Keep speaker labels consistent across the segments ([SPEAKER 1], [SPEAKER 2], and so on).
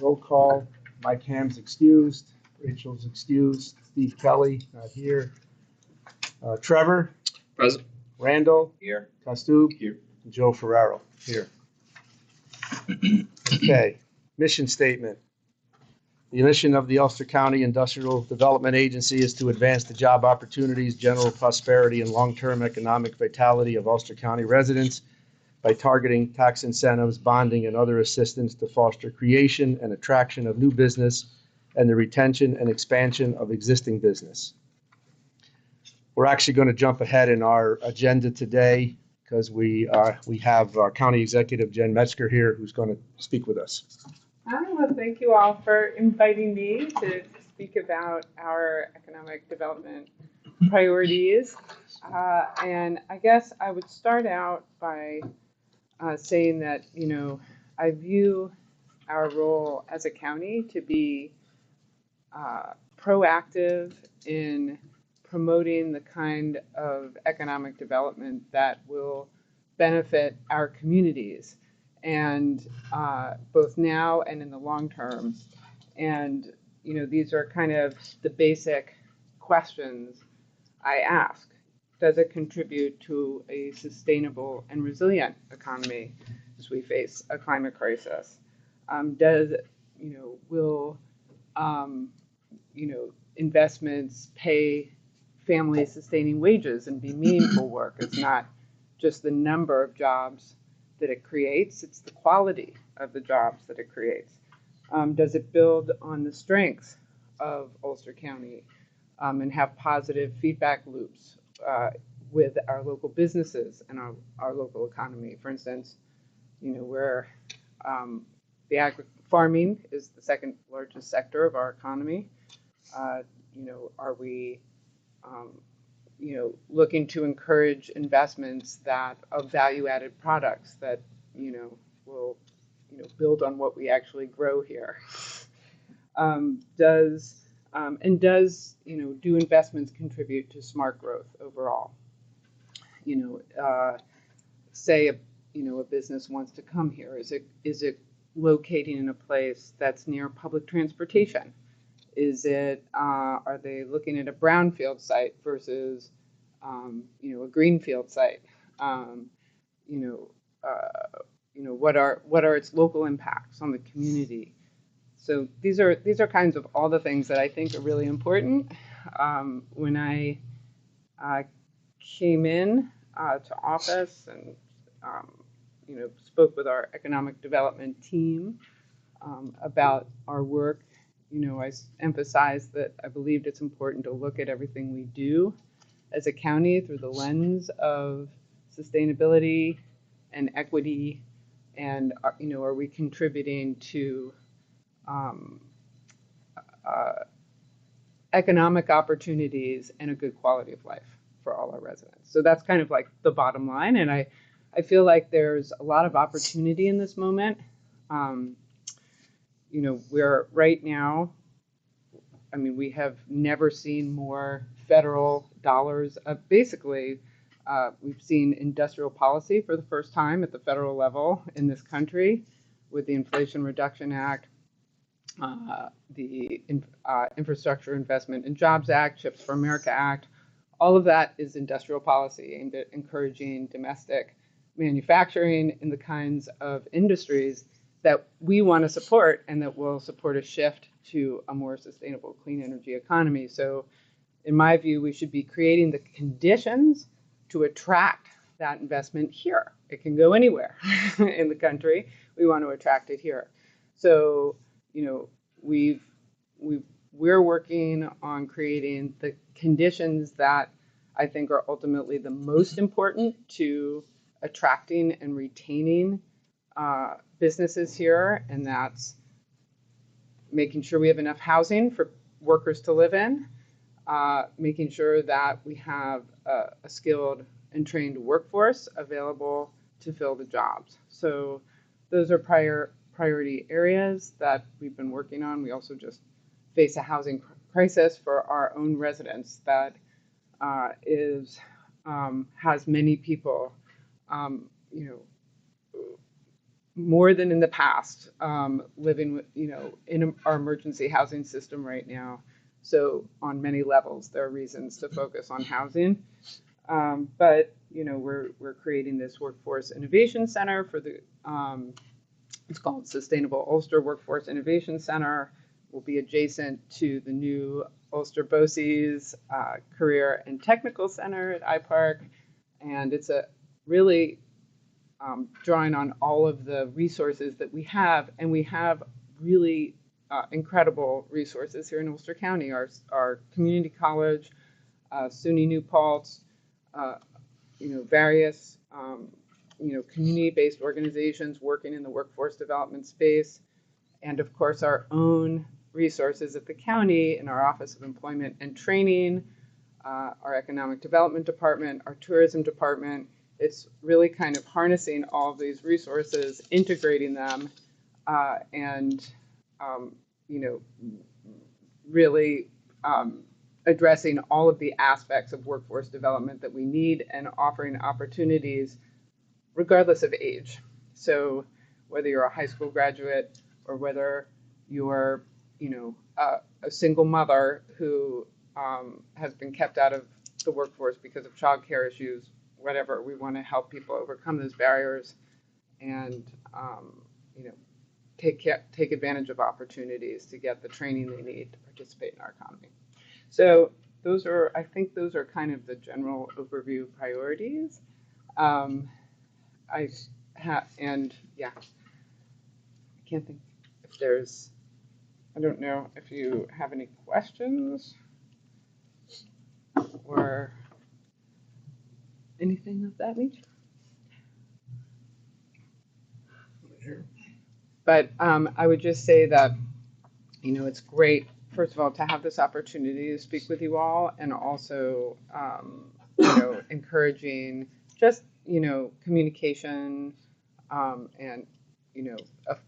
[SPEAKER 1] Roll call. Mike Ham's excused. Rachel's excused. Steve Kelly, not here. Trevor.
[SPEAKER 2] Present.
[SPEAKER 1] Randall.
[SPEAKER 2] Here.
[SPEAKER 1] Costube.
[SPEAKER 2] Here.
[SPEAKER 1] And Joe Ferraro, here. Okay, mission statement. The mission of the Ulster County Industrial Development Agency is to advance the job opportunities, general prosperity, and long-term economic vitality of Ulster County residents by targeting tax incentives, bonding, and other assistance to foster creation and attraction of new business and the retention and expansion of existing business. We're actually going to jump ahead in our agenda today because we have our County Executive, Jen Metzger, here, who's going to speak with us.
[SPEAKER 3] Well, thank you all for inviting me to speak about our economic development priorities. And I guess I would start out by saying that, I view our role as a county to be proactive in promoting the kind of economic development that will benefit our communities, and both now and in the long term. And, these are kind of the basic questions I ask. Does it contribute to a sustainable and resilient economy as we face a climate crisis? Will investments pay families sustaining wages and be meaningful work? It's not just the number of jobs that it creates, it's the quality of the jobs that it creates. Does it build on the strengths of Ulster County and have positive feedback loops with our local businesses and our local economy? For instance, where farming is the second largest sector of our economy. Are we looking to encourage investments of value-added products that, will, build on what we actually grow here? Do investments contribute to smart growth overall? Say a business wants to come here. Is it locating in a place that's near public transportation? Are they looking at a brownfield site versus, a greenfield site? What are its local impacts on the community? So these are kinds of all the things that I think are really important. When I came in to office and spoke with our economic development team about our work, I emphasized that I believed it's important to look at everything we do as a county through the lens of sustainability and equity, and are we contributing to economic opportunities and a good quality of life for all our residents. So that's kind of like the bottom line, and I feel like there's a lot of opportunity in this moment. We're right now, we have never seen more federal dollars. Basically, we've seen industrial policy for the first time at the federal level in this country with the Inflation Reduction Act, the Infrastructure Investment and Jobs Act, Chips for America Act. All of that is industrial policy aimed at encouraging domestic manufacturing in the kinds of industries that we want to support and that will support a shift to a more sustainable clean energy economy. So in my view, we should be creating the conditions to attract that investment here. It can go anywhere in the country. We want to attract it here. So, we're working on creating the conditions that I think are ultimately the most important to attracting and retaining businesses here, and that's making sure we have enough housing for workers to live in, making sure that we have a skilled and trained workforce available to fill the jobs. So those are priority areas that we've been working on. We also just face a housing crisis for our own residents that has many people, more than in the past, living with, in our emergency housing system right now. So on many levels, there are reasons to focus on housing. But we're creating this workforce innovation center for the it's called Sustainable Ulster Workforce Innovation Center. Will be adjacent to the new Ulster BOCES Career and Technical Center at iPark, and it's a really drawing on all of the resources that we have, and we have really incredible resources here in Ulster County. Our community college, SUNY New Paltz, various community-based organizations working in the workforce development space, and of course our own resources at the county in our Office of Employment and Training, our Economic Development Department, our Tourism Department. It's really kind of harnessing all of these resources, integrating them, and really addressing all of the aspects of workforce development that we need and offering opportunities regardless of age. So whether you're a high school graduate or whether you're, a single mother who has been kept out of the workforce because of childcare issues, whatever, we want to help people overcome those barriers and, take advantage of opportunities to get the training they need to participate in our economy. So I think those are kind of the general overview priorities. I can't think if I don't know if you have any questions or anything of that nature. But I would just say that, it's great, first of all, to have this opportunity to speak with you all, and also, encouraging just, communication and,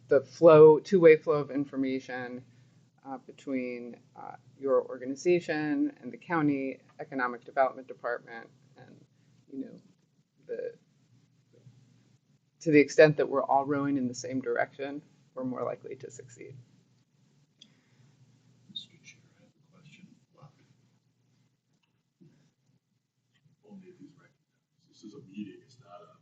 [SPEAKER 3] the two-way flow of information between your organization and the county economic development department, and to the extent that we're all rowing in the same direction, we're more likely to succeed.
[SPEAKER 2] Mr. Chair, I have a question. Only if he's recognized. This is a meeting. It's not a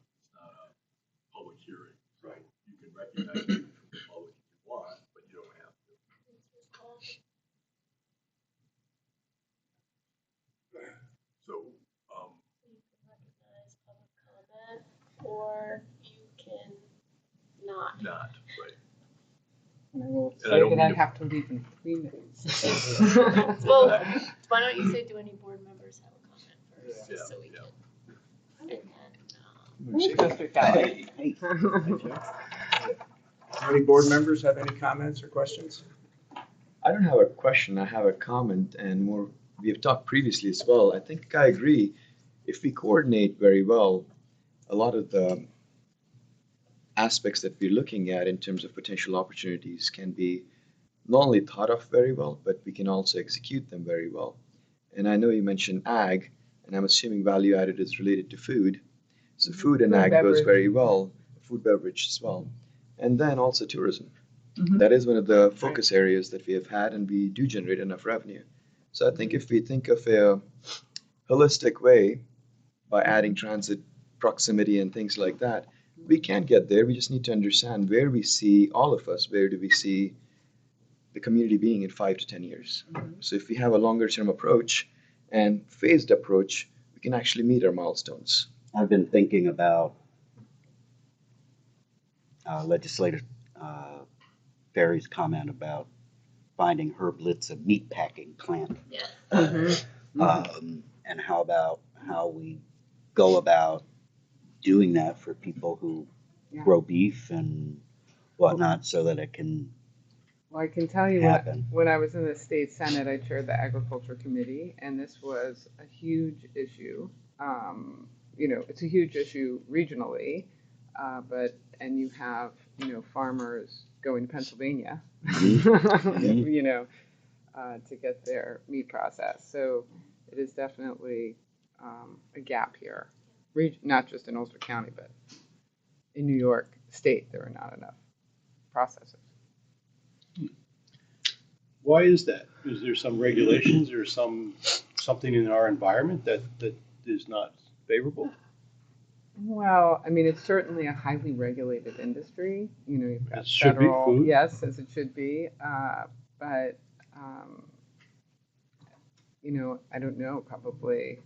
[SPEAKER 2] public hearing. Right. You can recognize people from the public if you want, but you don't have to. So,
[SPEAKER 4] you can recognize public comment, or you can not.
[SPEAKER 2] not, right.
[SPEAKER 3] And I will
[SPEAKER 2] And I
[SPEAKER 3] say
[SPEAKER 2] don't
[SPEAKER 3] that
[SPEAKER 2] mean
[SPEAKER 3] I
[SPEAKER 2] to-
[SPEAKER 3] have to leave in 3 minutes.
[SPEAKER 4] Well, why don't you say, do any board members have a comment first,
[SPEAKER 2] Yeah,
[SPEAKER 4] just so we
[SPEAKER 2] yeah.
[SPEAKER 4] can, and then,
[SPEAKER 3] District Alley.
[SPEAKER 1] Do any board members have any comments or questions?
[SPEAKER 5] I don't have a question, I have a comment, and more, we have talked previously as well. I think I agree. If we coordinate very well, a lot of the aspects that we're looking at in terms of potential opportunities can be not only thought of very well, but we can also execute them very well. And I know you mentioned ag, and I'm assuming value added is related to food. So food and ag goes very well, food beverage as well. And then also tourism.
[SPEAKER 3] Mhm.
[SPEAKER 5] That is one of the focus areas that we have had, and we do generate enough revenue. So I think if we think of a holistic way by adding transit proximity and things like that, we can get there. We just need to understand where we see all of us, where do we see the community being in 5 to 10 years. So if we have a longer term approach and phased approach, we can actually meet our milestones.
[SPEAKER 6] I've been thinking about legislator Ferry's comment about finding Herb Litz a meatpacking plant.
[SPEAKER 4] yeah.
[SPEAKER 6] And how we go about doing that for people who
[SPEAKER 3] Yeah.
[SPEAKER 6] grow beef and whatnot, so that it can
[SPEAKER 3] Well, I can tell you
[SPEAKER 6] happen.
[SPEAKER 3] when I was in the state senate, I chaired the agriculture committee, and this was a huge issue. It's a huge issue regionally, and you have farmers going to Pennsylvania,
[SPEAKER 6] Mhm.
[SPEAKER 3] to get their meat processed. So it is definitely a gap here, not just in Ulster County, but in New York State, there are not enough processors.
[SPEAKER 7] Why is that? Is there some regulations or something in our environment that is not favorable?
[SPEAKER 3] Well, I mean, it's certainly a highly regulated industry. You know, you've got
[SPEAKER 7] It should be
[SPEAKER 3] federal,
[SPEAKER 7] food.
[SPEAKER 3] yes, as it should be. But, you know, I don't know, probably,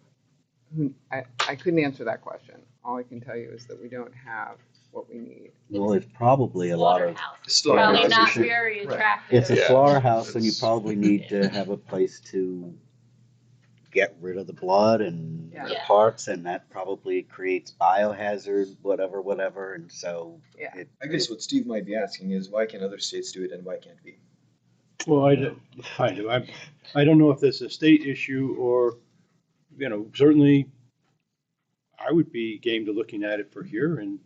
[SPEAKER 3] I couldn't answer that question. All I can tell you is that we don't have what we need.
[SPEAKER 6] Well, it's probably a lot of,
[SPEAKER 4] Slaughterhouse.
[SPEAKER 5] Slaughterhouse.
[SPEAKER 4] Probably
[SPEAKER 5] Slaughterhouse
[SPEAKER 4] not
[SPEAKER 5] issue.
[SPEAKER 4] very
[SPEAKER 5] Right.
[SPEAKER 4] attractive.
[SPEAKER 6] it's a
[SPEAKER 5] Yeah.
[SPEAKER 6] slaughterhouse, and you
[SPEAKER 5] It's-
[SPEAKER 6] probably need to have a place to get rid of the blood and the
[SPEAKER 4] Yeah.
[SPEAKER 6] parts, and that probably creates biohazard, whatever, and so
[SPEAKER 3] Yeah.
[SPEAKER 6] it,
[SPEAKER 5] I guess what Steve might be asking is why can other states do it and why can't we?
[SPEAKER 7] Well, I don't know if that's a state issue or, you know, certainly I would be game to looking at it for here and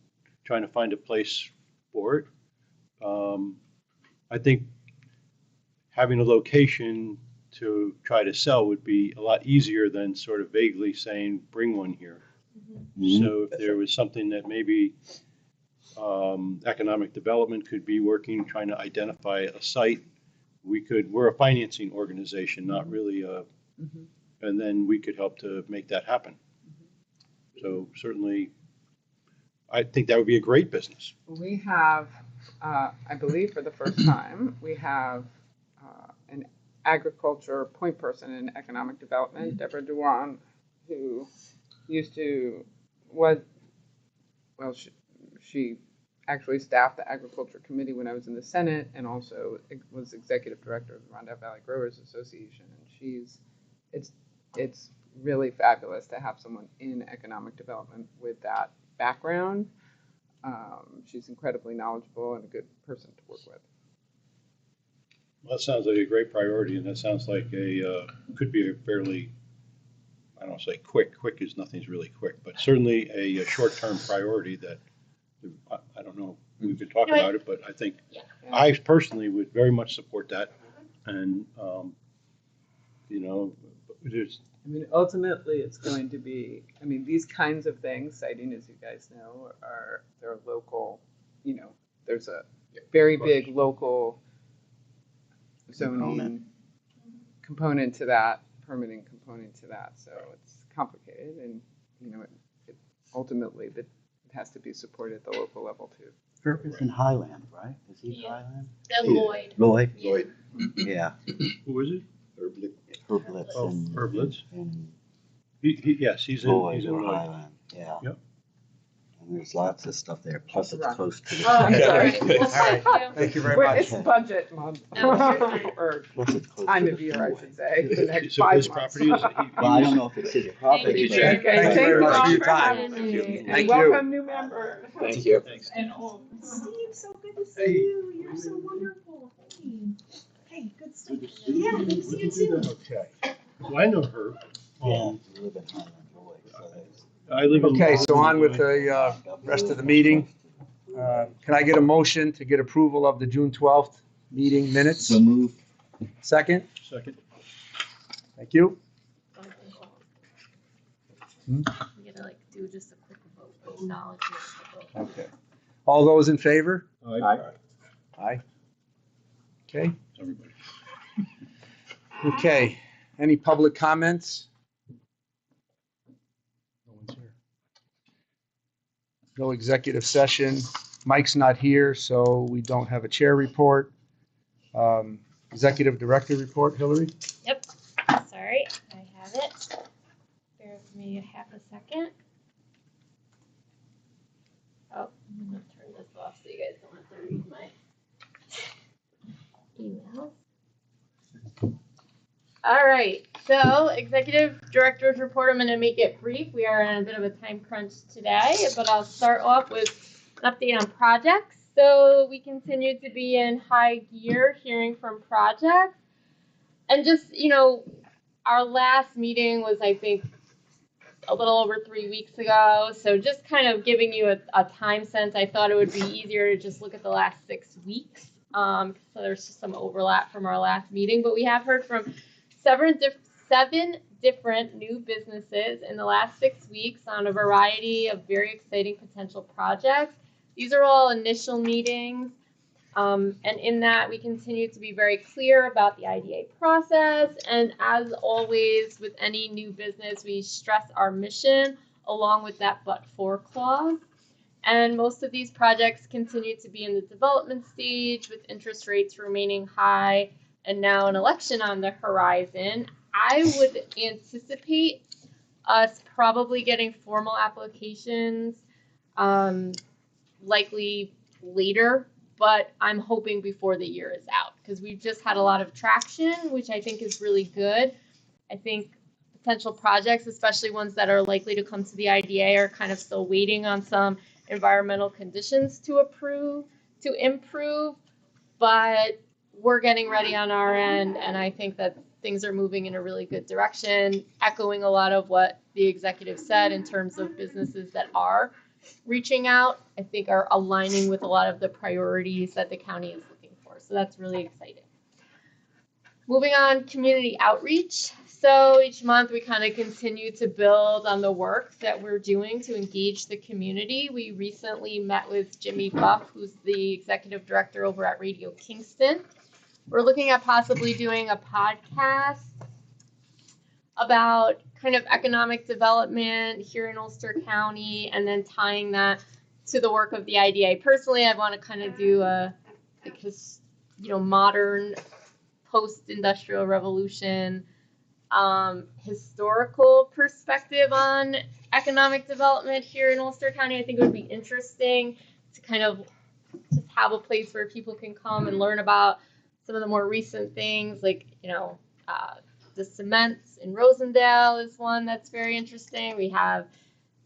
[SPEAKER 7] trying to find a place for it. I think having a location to try to sell would be a lot easier than sort of vaguely saying, bring one here. So if there was something that maybe economic development could be working, trying to identify a site, we're a financing organization, not really and then we could help to make that happen. So certainly, I think that would be a great business.
[SPEAKER 3] We have, I believe for the first time, we have an agriculture point person in economic development, Deborah Dewan, who she actually staffed the agriculture committee when I was in the Senate and also was executive director of the Rondout Valley Growers Association. And it's really fabulous to have someone in economic development with that background. She's incredibly knowledgeable and a good person to work with.
[SPEAKER 7] Well, that sounds like a great priority, and that sounds like could be a fairly, I don't want to say quick is nothing's really quick, but certainly a short-term priority that, I don't know, we could talk about it, but I think I personally would very much support that. And, you know, there's,
[SPEAKER 3] I mean, ultimately, it's going to be, I mean, these kinds of things, siting, as you guys know, they're local, you know, there's a very big local zoning component to that, permitting component to that. So it's complicated and, you know, it ultimately, it has to be supported at the local level too.
[SPEAKER 6] Herb is in Highland, right? Is he
[SPEAKER 4] Yeah.
[SPEAKER 6] Highland?
[SPEAKER 4] Then Lloyd.
[SPEAKER 6] Lloyd?
[SPEAKER 4] Yeah.
[SPEAKER 5] Lloyd,
[SPEAKER 6] Yeah,
[SPEAKER 7] who is it?
[SPEAKER 6] Herb Litz
[SPEAKER 7] Oh,
[SPEAKER 6] and,
[SPEAKER 7] Herb Litz.
[SPEAKER 6] and
[SPEAKER 7] Yes, he's in
[SPEAKER 6] Lloyd or
[SPEAKER 7] Lloyd.
[SPEAKER 6] Highland, yeah.
[SPEAKER 7] Yep.
[SPEAKER 6] And there's lots of stuff there, plus it's
[SPEAKER 3] Right.
[SPEAKER 6] close to the.
[SPEAKER 4] Oh,
[SPEAKER 1] Okay.
[SPEAKER 4] sorry.
[SPEAKER 1] All right.
[SPEAKER 4] Thank you.
[SPEAKER 1] Thank you very
[SPEAKER 3] Well,
[SPEAKER 1] much.
[SPEAKER 3] it's budget month,
[SPEAKER 4] No, you're fine.
[SPEAKER 3] or
[SPEAKER 6] Plus it's close
[SPEAKER 3] time
[SPEAKER 6] to
[SPEAKER 3] of
[SPEAKER 6] the
[SPEAKER 3] year, I
[SPEAKER 6] freeway.
[SPEAKER 3] should say, the next
[SPEAKER 7] So
[SPEAKER 3] 5
[SPEAKER 7] his
[SPEAKER 3] months.
[SPEAKER 7] property is,
[SPEAKER 6] Well, I don't know if it's his property,
[SPEAKER 4] Thank you,
[SPEAKER 6] but.
[SPEAKER 4] Chair.
[SPEAKER 3] Okay,
[SPEAKER 1] Thank you very much
[SPEAKER 3] all
[SPEAKER 1] for your
[SPEAKER 3] for
[SPEAKER 1] time.
[SPEAKER 3] having me.
[SPEAKER 1] Thank
[SPEAKER 3] And
[SPEAKER 1] you.
[SPEAKER 3] welcome new members.
[SPEAKER 5] thank you.
[SPEAKER 7] thanks.
[SPEAKER 4] And old.
[SPEAKER 8] Steve, so good to see
[SPEAKER 7] Hey.
[SPEAKER 8] you. You're so wonderful. Hey, good stuff. Yeah, good to see you too.
[SPEAKER 1] Okay.
[SPEAKER 7] So I know Herb.
[SPEAKER 6] Yeah, we live in Highland, Lloyd, so it's.
[SPEAKER 7] I live in.
[SPEAKER 1] Okay, so on with the rest of the meeting. Can I get a motion to get approval of the June 12th meeting minutes?
[SPEAKER 6] So move.
[SPEAKER 1] Second?
[SPEAKER 7] Second.
[SPEAKER 1] Thank you.
[SPEAKER 4] We gotta like do just a quick vote, acknowledgement of the vote.
[SPEAKER 1] Okay. All those in favor?
[SPEAKER 5] Aye.
[SPEAKER 1] Aye. Okay.
[SPEAKER 7] Everybody.
[SPEAKER 1] Okay. Any public comments? No one's here. No executive session. Mike's not here, so we don't have a chair report. Executive director report, Hillary?
[SPEAKER 4] Yep, sorry, I have it. Bear with me a half a second. Oh, I'm gonna turn this off so you guys don't have to read my emails. All right, so executive director's report, I'm gonna make it brief. We are in a bit of a time crunch today, but I'll start off with an update on projects. So we continue to be in high gear hearing from projects. And just, you know, our last meeting was, I think, a little over 3 weeks ago. So just kind of giving you a time sense, I thought it would be easier to just look at the last 6 weeks. So there's just some overlap from our last meeting. But we have heard from 7 different new businesses in the last 6 weeks on a variety of very exciting potential projects. These are all initial meetings. And in that, we continue to be very clear about the IDA process. And as always, with any new business, we stress our mission along with that but-for clause. And most of these projects continue to be in the development stage with interest rates remaining high and now an election on the horizon. I would anticipate us probably getting formal applications likely later, but I'm hoping before the year is out because we've just had a lot of traction, which I think is really good. I think potential projects, especially ones that are likely to come to the IDA, are kind of still waiting on some environmental conditions to improve, but we're getting ready on our end, and I think that things are moving in a really good direction, echoing a lot of what the executive said in terms of businesses that are reaching out, I think are aligning with a lot of the priorities that the county is looking for. So that's really exciting. Moving on, community outreach. So each month we kind of continue to build on the work that we're doing to engage the community. We recently met with Jimmy Buff, who's the executive director over at Radio Kingston. We're looking at possibly doing a podcast about kind of economic development here in Ulster County and then tying that to the work of the IDA. Personally, I want to kind of do a modern post-industrial revolution historical perspective on economic development here in Ulster County. I think it would be interesting to kind of just have a place where people can come and learn about some of the more recent things, like, the cements in Rosendale is one that's very interesting. We have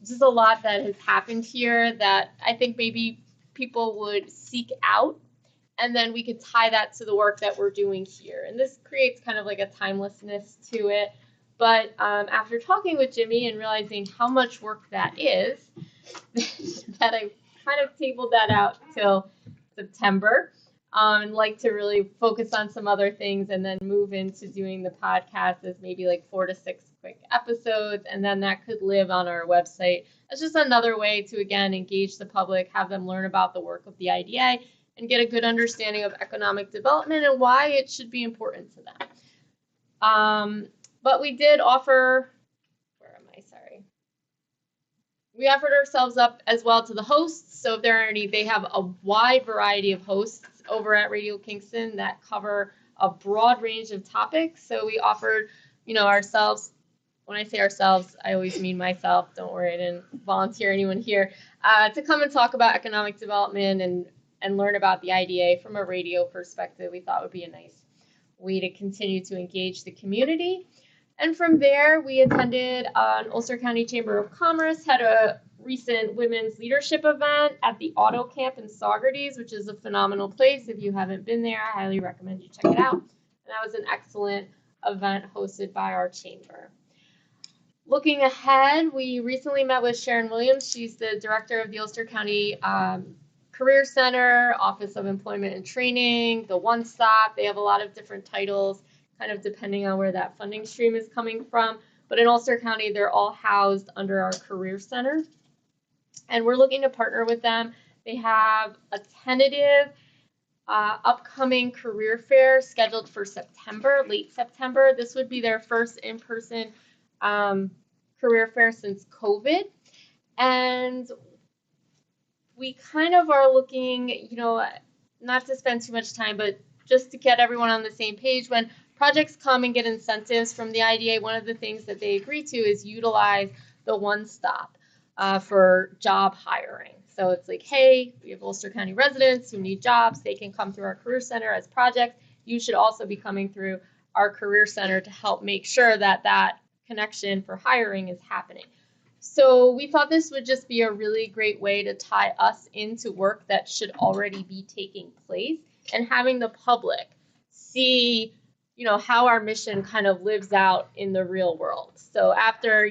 [SPEAKER 4] just a lot that has happened here that I think maybe people would seek out, and then we could tie that to the work that we're doing here. And this creates kind of like a timelessness to it. But after talking with Jimmy and realizing how much work that is, that I kind of tabled that out till September. And like to really focus on some other things and then move into doing the podcast as maybe like 4 to 6 quick episodes, and then that could live on our website. That's just another way to, again, engage the public, have them learn about the work of the IDA, and get a good understanding of economic development and why it should be important to them. But we did offer, we offered ourselves up as well to the hosts. So if there are any, they have a wide variety of hosts over at Radio Kingston that cover a broad range of topics. So we offered, ourselves. When I say ourselves, I always mean myself. Don't worry, I didn't volunteer anyone here to come and talk about economic development and learn about the IDA from a radio perspective. We thought would be a nice way to continue to engage the community. And from there, we attended an Ulster County Chamber of Commerce, had a recent women's leadership event at the Auto Camp in Saugerties, which is a phenomenal place. If you haven't been there, I highly recommend you check it out. And that was an excellent event hosted by our chamber. Looking ahead, we recently met with Sharon Williams. She's the director of the Ulster County Career Center, Office of Employment and Training, the One Stop. They have a lot of different titles, kind of depending on where that funding stream is coming from. But in Ulster County, they're all housed under our Career Center. And we're looking to partner with them. They have a tentative upcoming career fair scheduled for September, late September. This would be their first in-person career fair since COVID. And we kind of are looking, not to spend too much time, but just to get everyone on the same page. When projects come and get incentives from the IDA, one of the things that they agree to is utilize the One Stop for job hiring. So it's like, hey, we have Ulster County residents who need jobs. They can come through our Career Center as projects. You should also be coming through our Career Center to help make sure that that connection for hiring is happening. So we thought this would just be a really great way to tie us into work that should already be taking place and having the public see, how our mission kind of lives out in the real world. So after,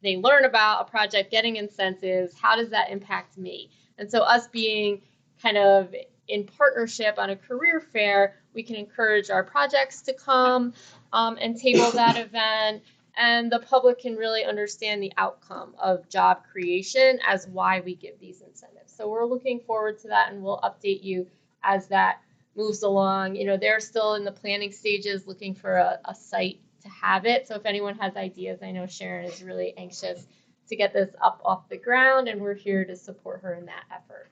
[SPEAKER 4] they learn about a project, getting incentives, how does that impact me? And so us being kind of in partnership on a career fair, we can encourage our projects to come and table that event and the public can really understand the outcome of job creation as why we give these incentives. So we're looking forward to that, and we'll update you as that moves along. You know, they're still in the planning stages looking for a site to have it. So if anyone has ideas, I know Sharon is really anxious to get this up off the ground, and we're here to support her in that effort.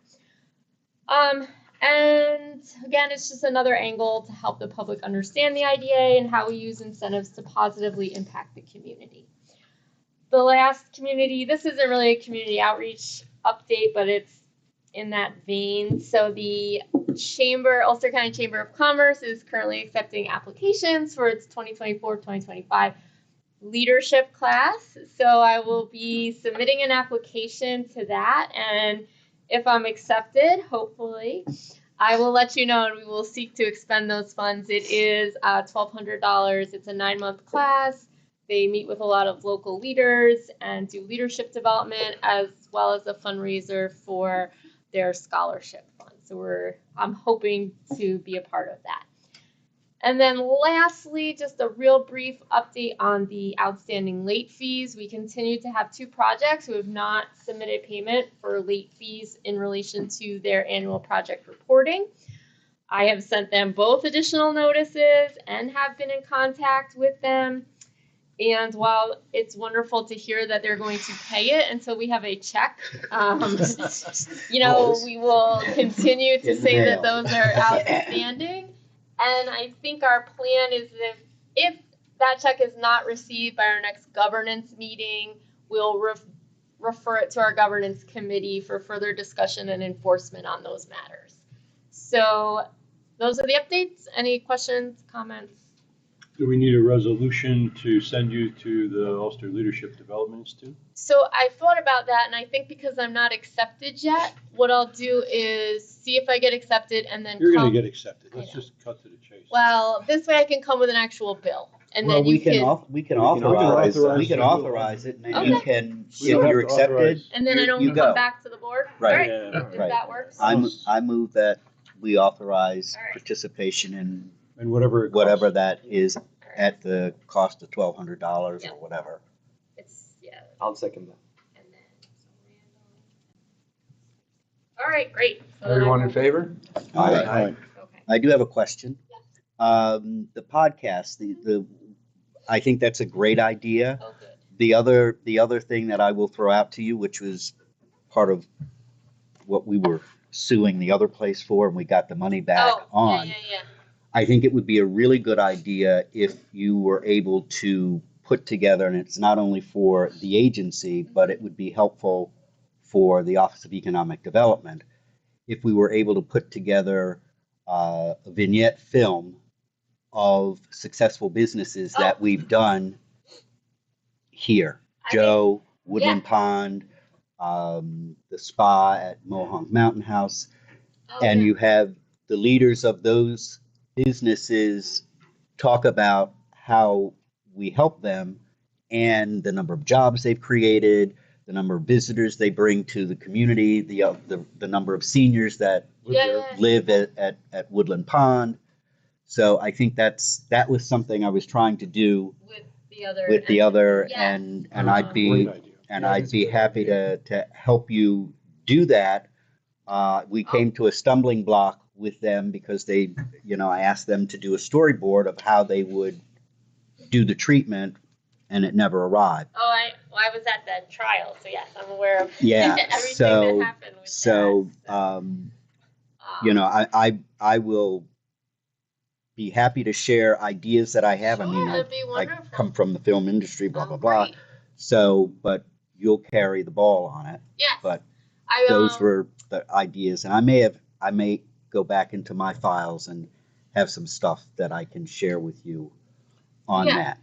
[SPEAKER 4] And again, it's just another angle to help the public understand the IDA and how we use incentives to positively impact the community. The last community, this isn't really a community outreach update, but it's in that vein. So the Ulster County Chamber of Commerce is currently accepting applications for its 2024-2025 leadership class. So I will be submitting an application to that, and if I'm accepted, hopefully, I will let you know, and we will seek to expend those funds. It is $1,200. It's a 9-month class. They meet with a lot of local leaders and do leadership development, as well as a fundraiser for their scholarship fund. So I'm hoping to be a part of that. And then lastly, just a real brief update on the outstanding late fees. We continue to have 2 projects who have not submitted payment for late fees in relation to their annual project reporting. I have sent them both additional notices and have been in contact with them. And while it's wonderful to hear that they're going to pay it until we have a check, you know, we will continue to say that those are outstanding. And I think our plan is if that check is not received by our next governance meeting, we'll refer it to our governance committee for further discussion and enforcement on those matters. So those are the updates. Any questions, comments?
[SPEAKER 7] Do we need a resolution to send you to the Ulster Leadership Development Institute?
[SPEAKER 4] So I thought about that, and I think because I'm not accepted yet, what I'll do is see if I get accepted and then
[SPEAKER 7] You're going to get accepted. Let's just cut to the chase.
[SPEAKER 4] Well, this way I can come with an actual bill, and
[SPEAKER 6] Well,
[SPEAKER 4] then you
[SPEAKER 6] we can authorize it, and then you
[SPEAKER 4] Okay.
[SPEAKER 6] can, if
[SPEAKER 7] We don't have
[SPEAKER 6] you're
[SPEAKER 7] to
[SPEAKER 6] accepted,
[SPEAKER 7] authorize.
[SPEAKER 4] and then I don't
[SPEAKER 6] you
[SPEAKER 4] come
[SPEAKER 6] go.
[SPEAKER 4] back to the board.
[SPEAKER 6] Right.
[SPEAKER 7] Yeah.
[SPEAKER 4] If
[SPEAKER 6] Right.
[SPEAKER 4] that works.
[SPEAKER 6] I move that we authorize
[SPEAKER 4] All right.
[SPEAKER 6] participation in
[SPEAKER 7] And whatever it
[SPEAKER 6] whatever
[SPEAKER 7] costs.
[SPEAKER 6] that is at the cost of $1,200
[SPEAKER 4] Yeah.
[SPEAKER 6] or whatever.
[SPEAKER 4] It's
[SPEAKER 5] I'll second that.
[SPEAKER 4] and then all right, great. So then
[SPEAKER 1] Everyone
[SPEAKER 4] I
[SPEAKER 1] in
[SPEAKER 4] will-
[SPEAKER 1] favor?
[SPEAKER 7] Aye.
[SPEAKER 4] Okay.
[SPEAKER 6] I do have a question. The podcast, I think that's a great idea.
[SPEAKER 4] Oh, good.
[SPEAKER 6] The other thing that I will throw out to you, which was part of what we were suing the other place for, and we got the money back on.
[SPEAKER 4] Yeah.
[SPEAKER 6] I think it would be a really good idea if you were able to put together, and it's not only for the agency, but it would be helpful for the Office of Economic Development, if we were able to put together a vignette film of successful businesses that we've done here. Joe, Woodland Pond, the spa at Mohonk Mountain House, and you have the leaders of those businesses talk about how we help them and the number of jobs they've created, the number of visitors they bring to the community, the number of seniors that live at Woodland Pond. So I think that was something I was trying to do
[SPEAKER 4] With the other.
[SPEAKER 6] and
[SPEAKER 7] Great
[SPEAKER 6] I'd be
[SPEAKER 7] idea.
[SPEAKER 6] I'd be happy to help you do that. We came to a stumbling block with them because I asked them to do a storyboard of how they would do the treatment, and it never arrived.
[SPEAKER 4] Oh, I was at that trial, so yes, I'm aware of
[SPEAKER 6] Yeah,
[SPEAKER 4] everything that happened with that.
[SPEAKER 6] I will be happy to share ideas that I have. I mean,
[SPEAKER 4] that'd be
[SPEAKER 6] I
[SPEAKER 4] wonderful.
[SPEAKER 6] come from the film industry, blah, blah,
[SPEAKER 4] Oh,
[SPEAKER 6] blah.
[SPEAKER 4] great.
[SPEAKER 6] So, but you'll carry the ball on it.
[SPEAKER 4] Yes.
[SPEAKER 6] But
[SPEAKER 4] I,
[SPEAKER 6] those were the ideas, and I may go back into my files and have some stuff that I can share with you on
[SPEAKER 4] Yeah.
[SPEAKER 6] that.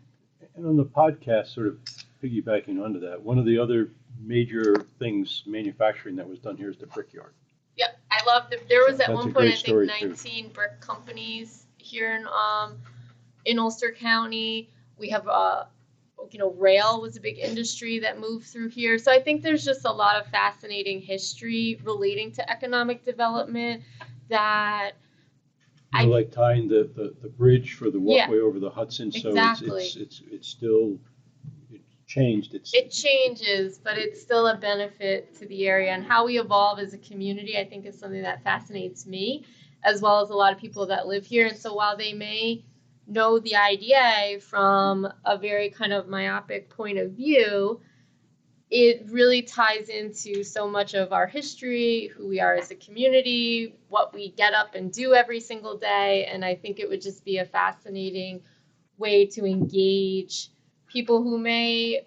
[SPEAKER 7] And on the podcast, sort of piggybacking onto that, one of the other major things, manufacturing that was done here is the Brickyard.
[SPEAKER 4] Yep, I love there was at
[SPEAKER 7] That's
[SPEAKER 4] one
[SPEAKER 7] a
[SPEAKER 4] point I
[SPEAKER 7] great story,
[SPEAKER 4] think
[SPEAKER 7] too.
[SPEAKER 4] 19 brick companies here in Ulster County. We have rail was a big industry that moved through here. So I think there's just a lot of fascinating history relating to economic development that
[SPEAKER 7] Like tying the bridge for the
[SPEAKER 4] Yeah.
[SPEAKER 7] walkway over the Hudson. So
[SPEAKER 4] Exactly.
[SPEAKER 7] it's still changed.
[SPEAKER 4] It changes, but it's still a benefit to the area. And how we evolve as a community, I think, is something that fascinates me, as well as a lot of people that live here. And so while they may know the IDA from a very kind of myopic point of view, it really ties into so much of our history, who we are as a community, what we get up and do every single day. And I think it would just be a fascinating way to engage people who may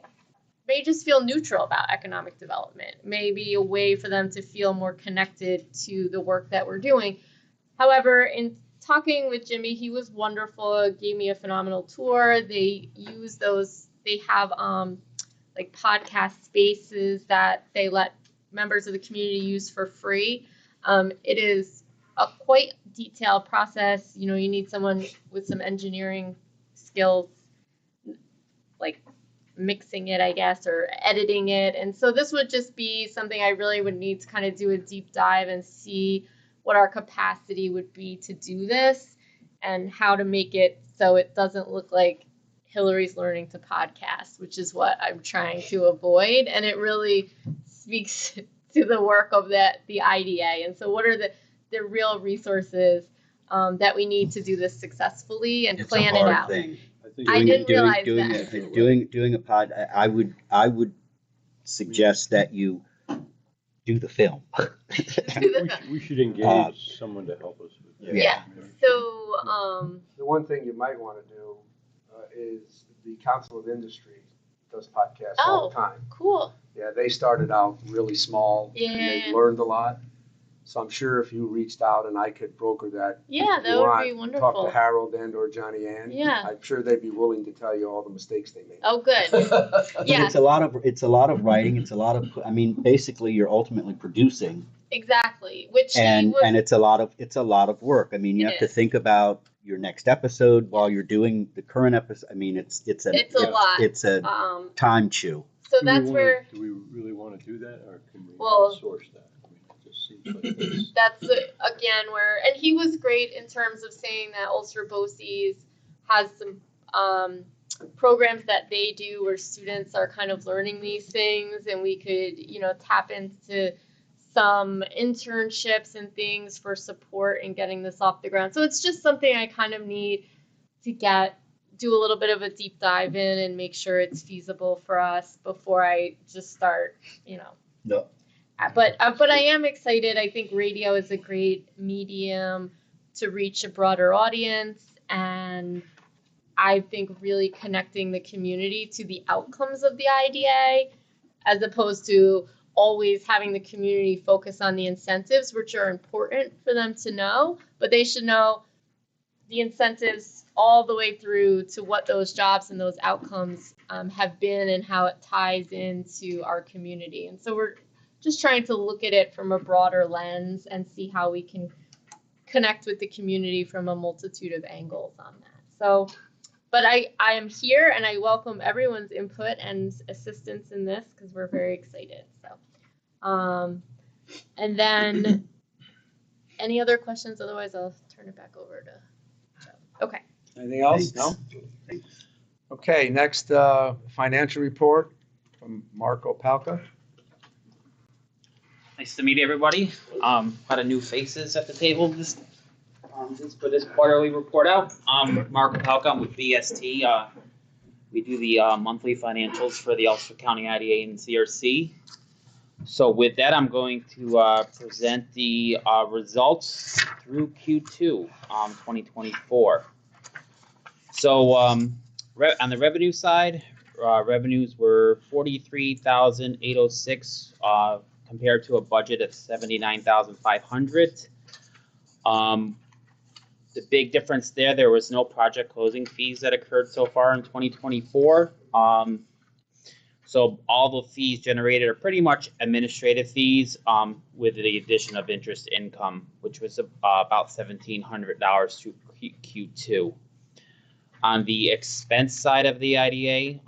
[SPEAKER 4] just feel neutral about economic development, maybe a way for them to feel more connected to the work that we're doing. However, in talking with Jimmy, he was wonderful, gave me a phenomenal tour. They use those, they have like podcast spaces that they let members of the community use for free. It is a quite detailed process. You know, you need someone with some engineering skills, like mixing it, I guess, or editing it. And so this would just be something I really would need to kind of do a deep dive and see what our capacity would be to do this and how to make it so it doesn't look like Hillary's learning to podcast, which is what I'm trying to avoid. And it really speaks to the work of the IDA. And so what are the real resources that we need to do this successfully and plan it out?
[SPEAKER 6] Thing.
[SPEAKER 4] I didn't realize that.
[SPEAKER 6] Doing a pod, I would suggest that you do the film.
[SPEAKER 7] We should engage someone to help us with that.
[SPEAKER 4] Yeah. So,
[SPEAKER 1] The one thing you might want to do is the Council of Industry does podcasts all the time.
[SPEAKER 4] Cool.
[SPEAKER 1] Yeah, they started out really small. And they learned a lot. So I'm sure if you reached out and I could broker that.
[SPEAKER 4] Yeah, that would be wonderful.
[SPEAKER 1] Talk to Harold and or Johnny Ann.
[SPEAKER 4] Yeah.
[SPEAKER 1] I'm sure they'd be willing to tell you all the mistakes they made.
[SPEAKER 4] Oh, good. Yeah.
[SPEAKER 6] It's a lot of writing. It's a lot of, I mean, basically you're ultimately producing.
[SPEAKER 4] Exactly. Which
[SPEAKER 6] and it's a lot of work. I mean, you have to think about your next episode while you're doing the current episode. I mean, it's a lot. It's a time chew.
[SPEAKER 4] So that's where.
[SPEAKER 7] Do we really want to do that, or can we outsource that? I mean, it just seems like this.
[SPEAKER 4] That's again where, and he was great in terms of saying that Ulster BOCES has some programs that they do where students are kind of learning these things, and we could, tap into some internships and things for support in getting this off the ground. So it's just something I kind of need to do a little bit of a deep dive in and make sure it's feasible for us before I just start,
[SPEAKER 6] No.
[SPEAKER 4] But I am excited. I think radio is a great medium to reach a broader audience, and I think really connecting the community to the outcomes of the IDA, as opposed to always having the community focus on the incentives, which are important for them to know, but they should know the incentives all the way through to what those jobs and those outcomes have been and how it ties into our community. And so we're just trying to look at it from a broader lens and see how we can connect with the community from a multitude of angles on that. So, but I am here and I welcome everyone's input and assistance in this because we're very excited. So, and then any other questions? Otherwise, I'll turn it back over to Joe. Okay.
[SPEAKER 1] Anything else?
[SPEAKER 6] Thanks.
[SPEAKER 1] No? Okay, next financial report from Mark Opalka.
[SPEAKER 9] Nice to meet everybody. Had a new faces at the table this for this quarterly report out. Mark Opalka, I'm with BST. We do the monthly financials for the Ulster County IDA and CRC. So with that, I'm going to present the results through Q2 2024. So on the revenue side, revenues were $43,806 compared to a budget of $79,500. The big difference there was no project closing fees that occurred so far in 2024. So all the fees generated are pretty much administrative fees with the addition of interest income, which was about $1,700 through Q2. On the expense side of the IDA,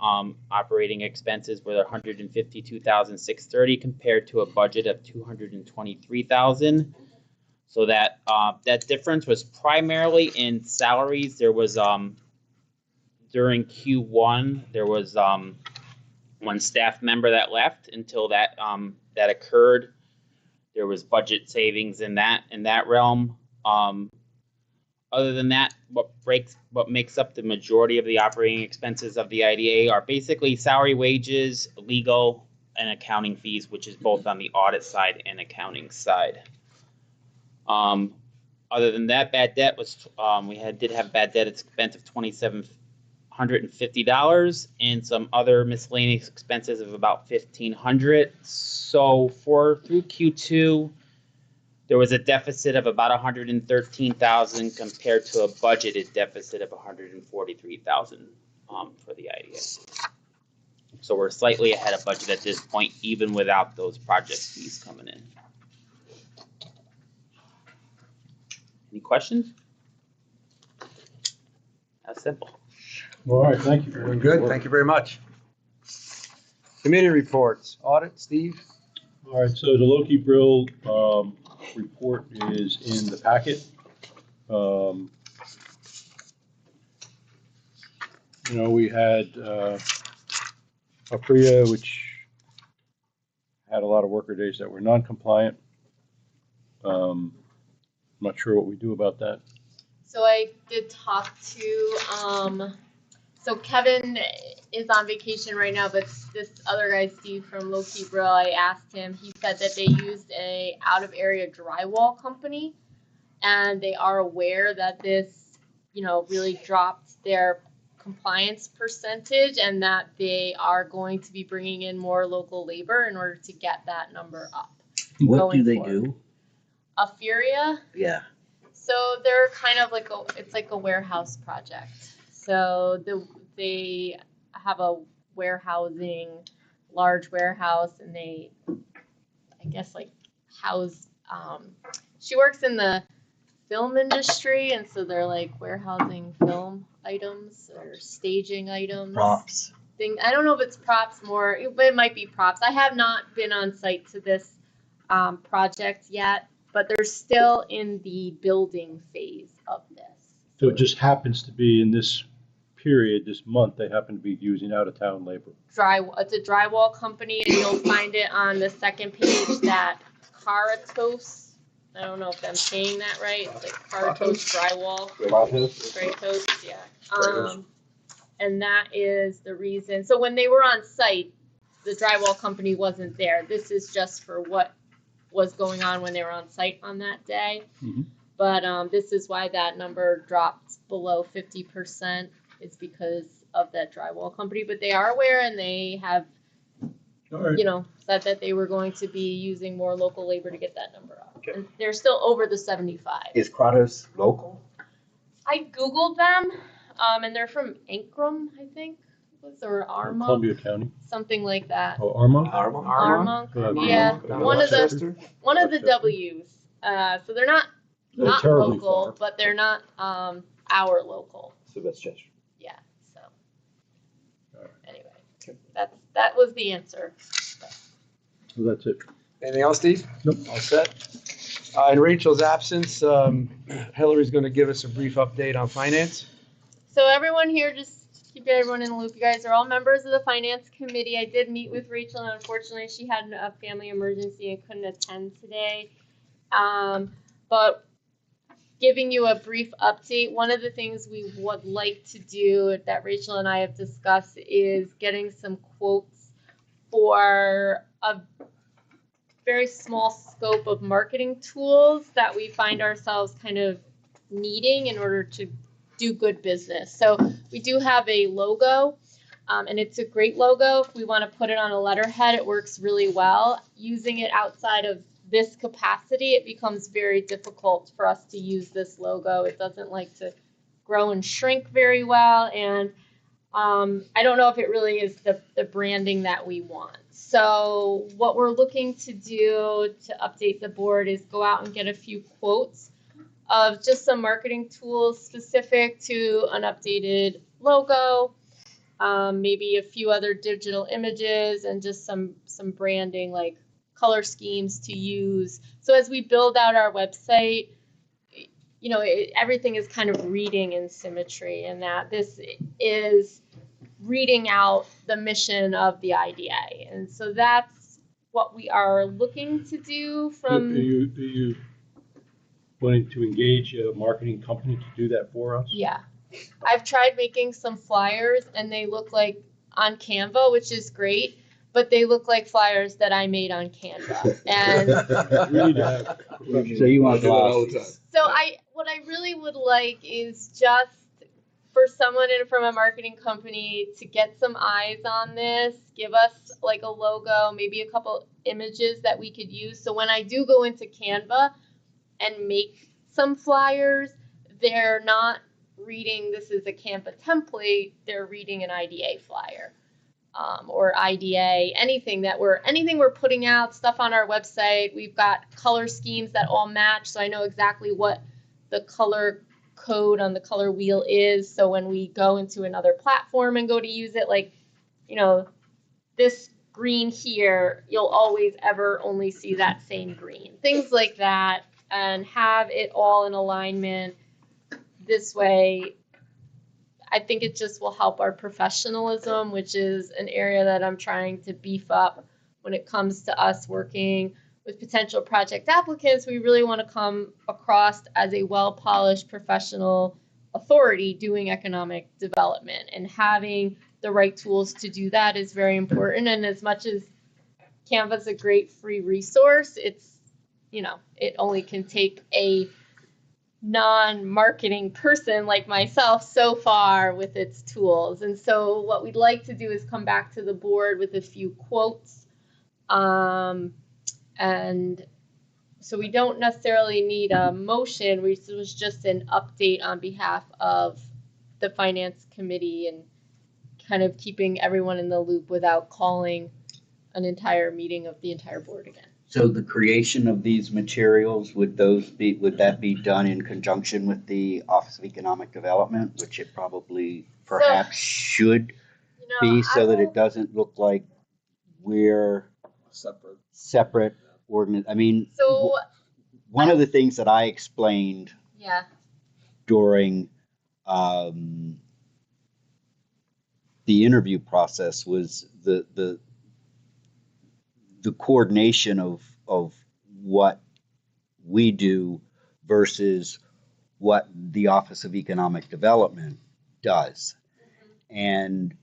[SPEAKER 9] operating expenses were $152,630 compared to a budget of $223,000. So that difference was primarily in salaries. There was during Q1 there was one staff member that left. Until that that occurred, there was budget savings in that realm. Other than that, what makes up the majority of the operating expenses of the IDA are basically salary, wages, legal, and accounting fees, which is both on the audit side and accounting side. Other than that, bad debt was did have bad debt expense of $2,750 and some other miscellaneous expenses of about $1,500. So through Q2, there was a deficit of about $113,000 compared to a budgeted deficit of $143,000 for the IDA. So we're slightly ahead of budget at this point, even without those project fees coming in. Any questions? That's simple.
[SPEAKER 7] All right, thank you.
[SPEAKER 1] Doing good. Thank you very much. Committee reports. Audit, Steve?
[SPEAKER 7] All right, so the Loki Brill report is in the packet. We had Apria, which had a lot of worker days that were non-compliant. I'm not sure what we do about that.
[SPEAKER 4] So I did talk to, so Kevin is on vacation right now, but this other guy, Steve from Loki Brill, I asked him, he said that they used a out-of-area drywall company, and they are aware that this, really dropped their compliance percentage, and that they are going to be bringing in more local labor in order to get that number up.
[SPEAKER 6] What do they
[SPEAKER 4] forward.
[SPEAKER 6] do?
[SPEAKER 4] Afuria?
[SPEAKER 6] Yeah.
[SPEAKER 4] So they're kind of like it's like a warehouse project. So they have a large warehouse, and they, I guess, like house. She works in the film industry, and so they're like warehousing film items or staging items.
[SPEAKER 6] Props.
[SPEAKER 4] I don't know if it's props more, but it might be props. I have not been on site to this project yet, but they're still in the building phase of this.
[SPEAKER 7] So it just happens to be in this period, this month, they happen to be using out-of-town labor.
[SPEAKER 4] It's a drywall company, and you'll find it on the second page that Caratos, I don't know if I'm saying that right, it's like Caratos Drywall. Caratos, yeah. And that is the reason. So when they were on site, the drywall company wasn't there. This is just for what was going on when they were on site on that day.
[SPEAKER 7] Mm-hmm.
[SPEAKER 4] But this is why that number dropped below 50%. It's because of that drywall company. But they are aware, and they have, said that they were going to be using more local labor to get that number up. Okay. And they're still over the 75.
[SPEAKER 6] Is Kratos local?
[SPEAKER 4] I Googled them, and they're from Ankrum, I think, or Armonk.
[SPEAKER 7] Columbia County.
[SPEAKER 4] Something like that.
[SPEAKER 7] Oh, Armonk?
[SPEAKER 4] Armonk. Yeah, one of the W's. So they're not
[SPEAKER 7] terribly
[SPEAKER 4] local,
[SPEAKER 7] far.
[SPEAKER 4] but they're not our local.
[SPEAKER 5] So that's just.
[SPEAKER 4] Yeah. So anyway, that was the answer.
[SPEAKER 7] So that's it.
[SPEAKER 1] Anything else, Steve?
[SPEAKER 7] Nope.
[SPEAKER 1] All set. In Rachel's absence, Hillary's going to give us a brief update on finance.
[SPEAKER 4] So everyone here, just keep everyone in the loop. You guys are all members of the finance committee. I did meet with Rachel, and unfortunately she had a family emergency and couldn't attend today. But giving you a brief update, one of the things we would like to do that Rachel and I have discussed is getting some quotes for a very small scope of marketing tools that we find ourselves kind of needing in order to do good business. So we do have a logo, and it's a great logo. If we want to put it on a letterhead, it works really well. Using it outside of this capacity, it becomes very difficult for us to use this logo. It doesn't like to grow and shrink very well, and I don't know if it really is the branding that we want. So what we're looking to do to update the board is go out and get a few quotes of just some marketing tools specific to an updated logo, maybe a few other digital images, and just some branding like color schemes to use. So as we build out our website, everything is kind of reading in symmetry, and that this is reading out the mission of the IDA. And so that's what we are looking to do
[SPEAKER 7] Are
[SPEAKER 4] from.
[SPEAKER 7] you wanting to engage a marketing company to do that for us?
[SPEAKER 4] Yeah. I've tried making some flyers and they look like on Canva, which is great, but they look like flyers that I made on Canva. And
[SPEAKER 7] We need to have professional.
[SPEAKER 6] So you want
[SPEAKER 2] I do that all the
[SPEAKER 6] glasses.
[SPEAKER 2] time.
[SPEAKER 4] so what I really would like is just for someone from a marketing company to get some eyes on this, give us like a logo, maybe a couple images that we could use. So when I do go into Canva and make some flyers, they're not reading this is a Canva template, they're reading an IDA flyer. Or IDA, anything we're putting out, stuff on our website. We've got color schemes that all match, so I know exactly what the color code on the color wheel is. So when we go into another platform and go to use it, like, this green here, you'll always ever only see that same green. Things like that, and have it all in alignment this way. I think it just will help our professionalism, which is an area that I'm trying to beef up when it comes to us working with potential project applicants. We really want to come across as a well-polished professional authority doing economic development, and having the right tools to do that is very important. And as much as Canva's a great free resource, it's, it only can take a non-marketing person like myself so far with its tools. And so what we'd like to do is come back to the board with a few quotes. And so we don't necessarily need a motion. It was just an update on behalf of the finance committee and kind of keeping everyone in the loop without calling an entire meeting of the entire board again.
[SPEAKER 6] So the creation of these materials, would that be done in conjunction with the Office of Economic Development, which it probably perhaps should be, so that it doesn't look like we're separate I mean,
[SPEAKER 4] So
[SPEAKER 6] one of the things that I explained
[SPEAKER 4] yeah.
[SPEAKER 6] during the interview process was the coordination of what we do versus what the Office of Economic Development does. And,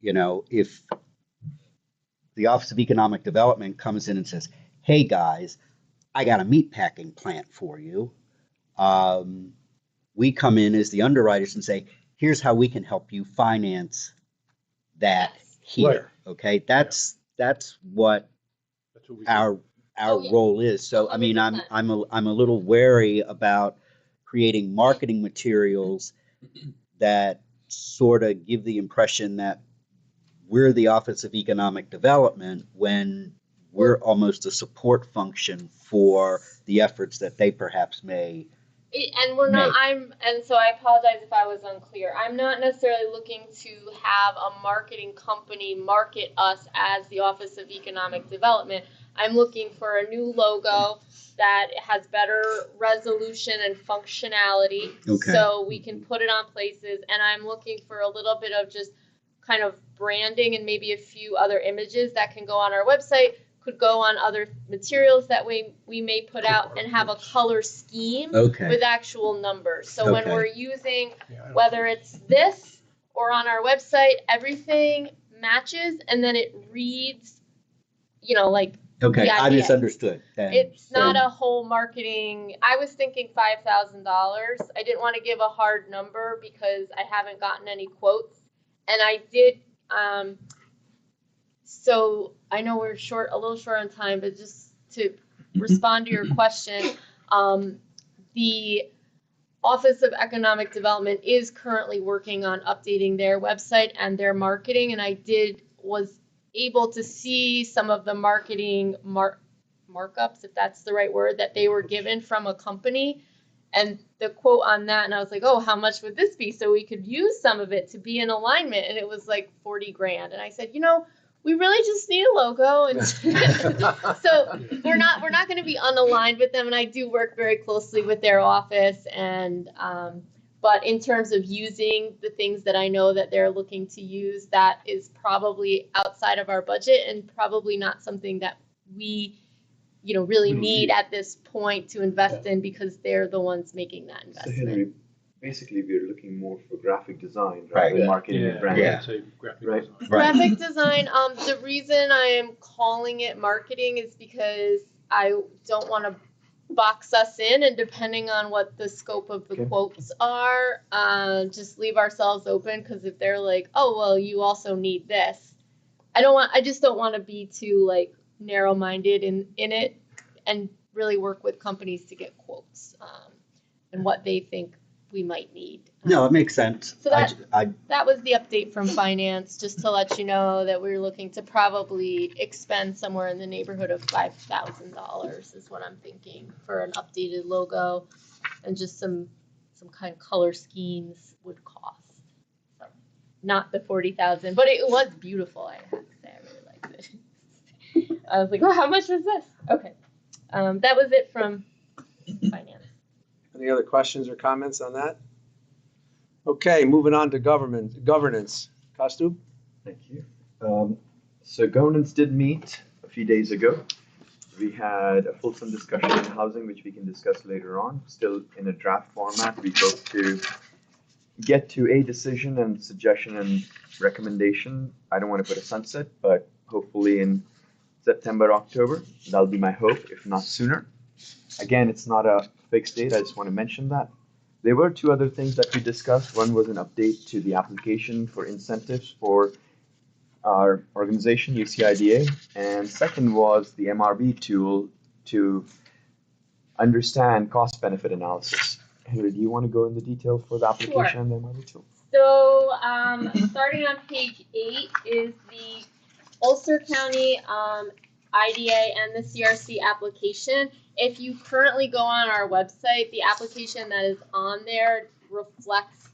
[SPEAKER 6] if the Office of Economic Development comes in and says, hey guys, I got a meat packing plant for you. We come in as the underwriters and say, here's how we can help you finance that here.
[SPEAKER 7] Right.
[SPEAKER 6] Okay. That's what our role is. So, I mean,
[SPEAKER 4] 100%.
[SPEAKER 6] I'm a little wary about creating marketing materials that sort of give the impression that we're the Office of Economic Development when we're almost a support function for the efforts that they perhaps may.
[SPEAKER 4] And we're not, and so I apologize if I was unclear. I'm not necessarily looking to have a marketing company market us as the Office of Economic Development. I'm looking for a new logo that has better resolution and functionality, so we can put it on places. And I'm looking for a little bit of just kind of branding and maybe a few other images that can go on our website, could go on other materials that we may put out, and have a color scheme with actual numbers. So when we're using, whether it's this or on our website, everything matches, and then it reads, like.
[SPEAKER 6] Okay, I misunderstood.
[SPEAKER 4] It's not a whole marketing. I was thinking $5,000. I didn't want to give a hard number because I haven't gotten any quotes, and I did. So I know we're a little short on time, but just to respond to your question, the Office of Economic Development is currently working on updating their website and their marketing, and I was able to see some of the marketing markups, if that's the right word, that they were given from a company, and the quote on that, and I was like, oh, how much would this be? So we could use some of it to be in alignment, and it was like $40,000. And I said, we really just need a logo, and so we're not going to be unaligned with them. And I do work very closely with their office, and But in terms of using the things that I know that they're looking to use, that is probably outside of our budget and probably not something that we, really need at this point to invest in because they're the ones making that
[SPEAKER 5] So
[SPEAKER 4] investment.
[SPEAKER 5] Hillary, basically we're looking more for graphic design
[SPEAKER 6] Right.
[SPEAKER 5] rather than marketing and branding.
[SPEAKER 6] Yeah.
[SPEAKER 7] I'd say graphic
[SPEAKER 5] Right.
[SPEAKER 7] design.
[SPEAKER 4] Graphic design, the reason I am calling it marketing is because I don't want to box us in, and depending on what the scope of the
[SPEAKER 5] Okay.
[SPEAKER 4] quotes are, just leave ourselves open, because if they're like, oh, well, you also need this, I just don't want to be too narrow-minded in it, and really work with companies to get quotes, and what they think we might need.
[SPEAKER 6] No, it makes sense.
[SPEAKER 4] So that-
[SPEAKER 6] I
[SPEAKER 4] That was the update from finance, just to let you know that we're looking to probably expend somewhere in the neighborhood of $5,000 is what I'm thinking for an updated logo, and just some kind of color schemes would cost. So, not the 40,000, but it was beautiful. I have to say, I really liked it. I was like, oh, how much was this? Okay, that was it from finance.
[SPEAKER 1] Any other questions or comments on that? Okay, moving on to governance. Kostub?
[SPEAKER 5] Thank you. So governance did meet a few days ago. We had a fulsome discussion on housing, which we can discuss later on. Still in a draft format. We hope to get to a decision and suggestion and recommendation. I don't want to put a sunset, but hopefully in September, October. That'll be my hope, if not sooner. Again, it's not a fixed date. I just want to mention that. There were two other things that we discussed. One was an update to the application for incentives for our organization, UCIDA, and second was the MRB tool to understand cost-benefit analysis. Henry, do you want to go into detail for the application and the MRB tool?
[SPEAKER 4] So, starting on page 8 is the Ulster County IDA and the CRC application. If you currently go on our website, the application that is on there reflects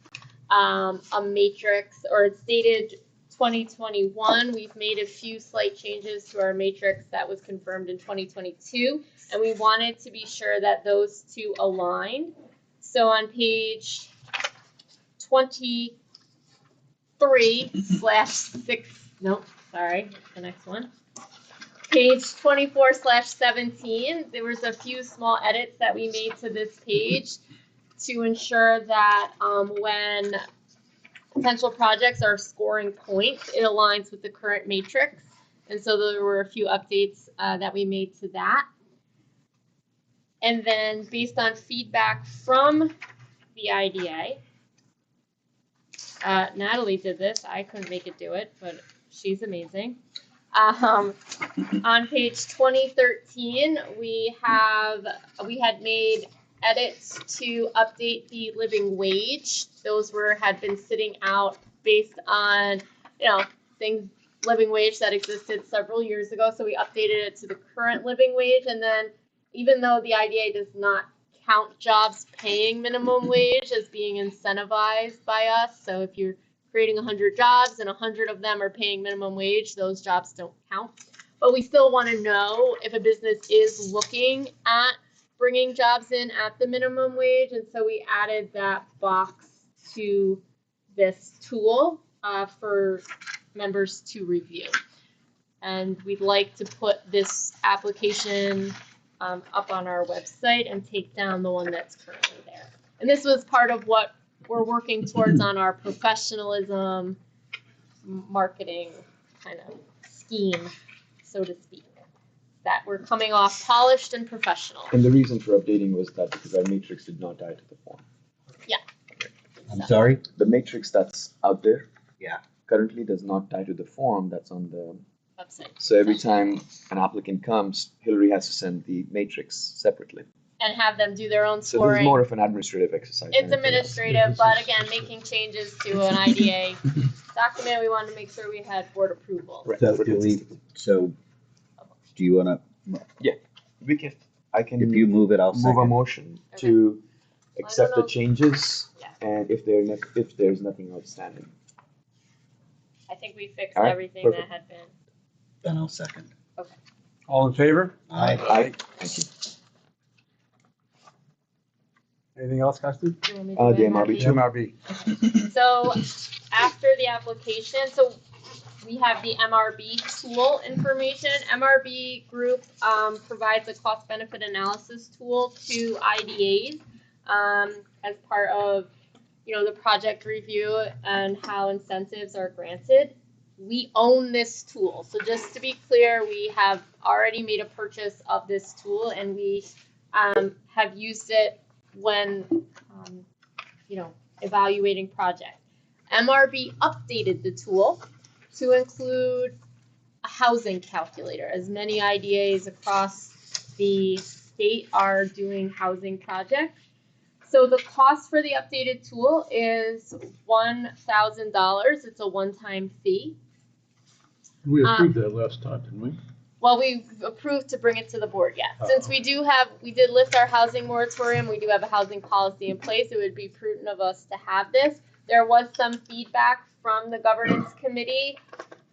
[SPEAKER 4] a matrix, or it's dated 2021. We've made a few slight changes to our matrix that was confirmed in 2022, and we wanted to be sure that those two aligned. So on page 23/6, nope, sorry, the next one. Page 24/17, there was a few small edits that we made to this page to ensure that when potential projects are scoring points, it aligns with the current matrix. And so there were a few updates that we made to that. And then based on feedback from the IDA, Natalie did this. I couldn't make it do it, but she's amazing. On page 2013, we had made edits to update the living wage. Those had been sitting out based on living wage that existed several years ago. So we updated it to the current living wage. And then even though the IDA does not count jobs paying minimum wage as being incentivized by us, so if you're creating 100 jobs and 100 of them are paying minimum wage, those jobs don't count. But we still want to know if a business is looking at bringing jobs in at the minimum wage, and so we added that box to this tool for members to review. And we'd like to put this application up on our website and take down the one that's currently there. And this was part of what we're working towards on our professionalism marketing kind of scheme, so to speak, that we're coming off polished and professional.
[SPEAKER 5] And the reason for updating was that because our matrix did not tie to the form.
[SPEAKER 4] Yeah.
[SPEAKER 6] I'm sorry?
[SPEAKER 5] The matrix that's out there
[SPEAKER 6] Yeah.
[SPEAKER 5] currently does not tie to the form that's on the
[SPEAKER 4] Website.
[SPEAKER 5] So every time an applicant comes, Hillary has to send the matrix separately.
[SPEAKER 4] And have them do their own
[SPEAKER 5] So this
[SPEAKER 4] scoring.
[SPEAKER 5] is more of an administrative exercise.
[SPEAKER 4] It's
[SPEAKER 5] than anything else.
[SPEAKER 4] administrative, but again, making changes to an IDA document, we wanted to make sure we had board approval.
[SPEAKER 5] Right.
[SPEAKER 6] So
[SPEAKER 5] for
[SPEAKER 6] do
[SPEAKER 5] consistency.
[SPEAKER 6] you wanna,
[SPEAKER 5] We can, I can
[SPEAKER 6] if you move it, I'll
[SPEAKER 5] move a
[SPEAKER 6] second.
[SPEAKER 5] motion to accept the
[SPEAKER 4] know.
[SPEAKER 5] changes,
[SPEAKER 4] Yeah.
[SPEAKER 5] and if there's nothing outstanding.
[SPEAKER 4] I think we fixed
[SPEAKER 5] All right,
[SPEAKER 4] everything
[SPEAKER 5] perfect.
[SPEAKER 4] that had been.
[SPEAKER 6] Then I'll second.
[SPEAKER 1] All in favor?
[SPEAKER 6] Aye.
[SPEAKER 5] Aye. Thank you.
[SPEAKER 1] Anything else, Kasti?
[SPEAKER 4] Do you want me to do
[SPEAKER 5] the MRB.
[SPEAKER 1] MRB.
[SPEAKER 4] So after the application, so we have the MRB tool information. MRB group provides a cost benefit analysis tool to IDAs as part of the project review and how incentives are granted. We own this tool. So just to be clear, we have already made a purchase of this tool and we have used it when evaluating projects. MRB updated the tool to include a housing calculator, as many IDAs across the state are doing housing projects. So the cost for the updated tool is $1,000. It's a one-time fee.
[SPEAKER 7] We approved that last time, didn't we?
[SPEAKER 4] Well, we've approved to bring it to the board, yes. Since we did lift our housing moratorium, we do have a housing policy in place, it would be prudent of us to have this. There was some feedback from the governance committee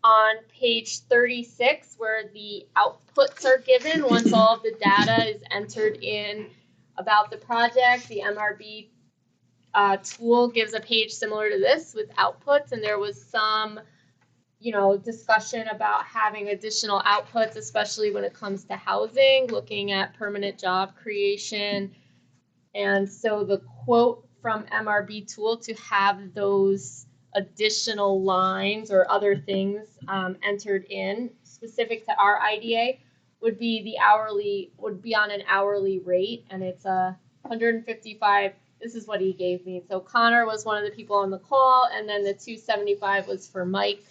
[SPEAKER 4] on page 36 where the outputs are given once all of the data is entered in about the project. The MRB tool gives a page similar to this with outputs, and there was some discussion about having additional outputs, especially when it comes to housing, looking at permanent job creation. And so the quote from MRB tool to have those additional lines or other things entered in specific to our IDA would be on an hourly rate, and it's $155. This is what he gave me. So Connor was one of the people on the call, and then the $275 was for Mike.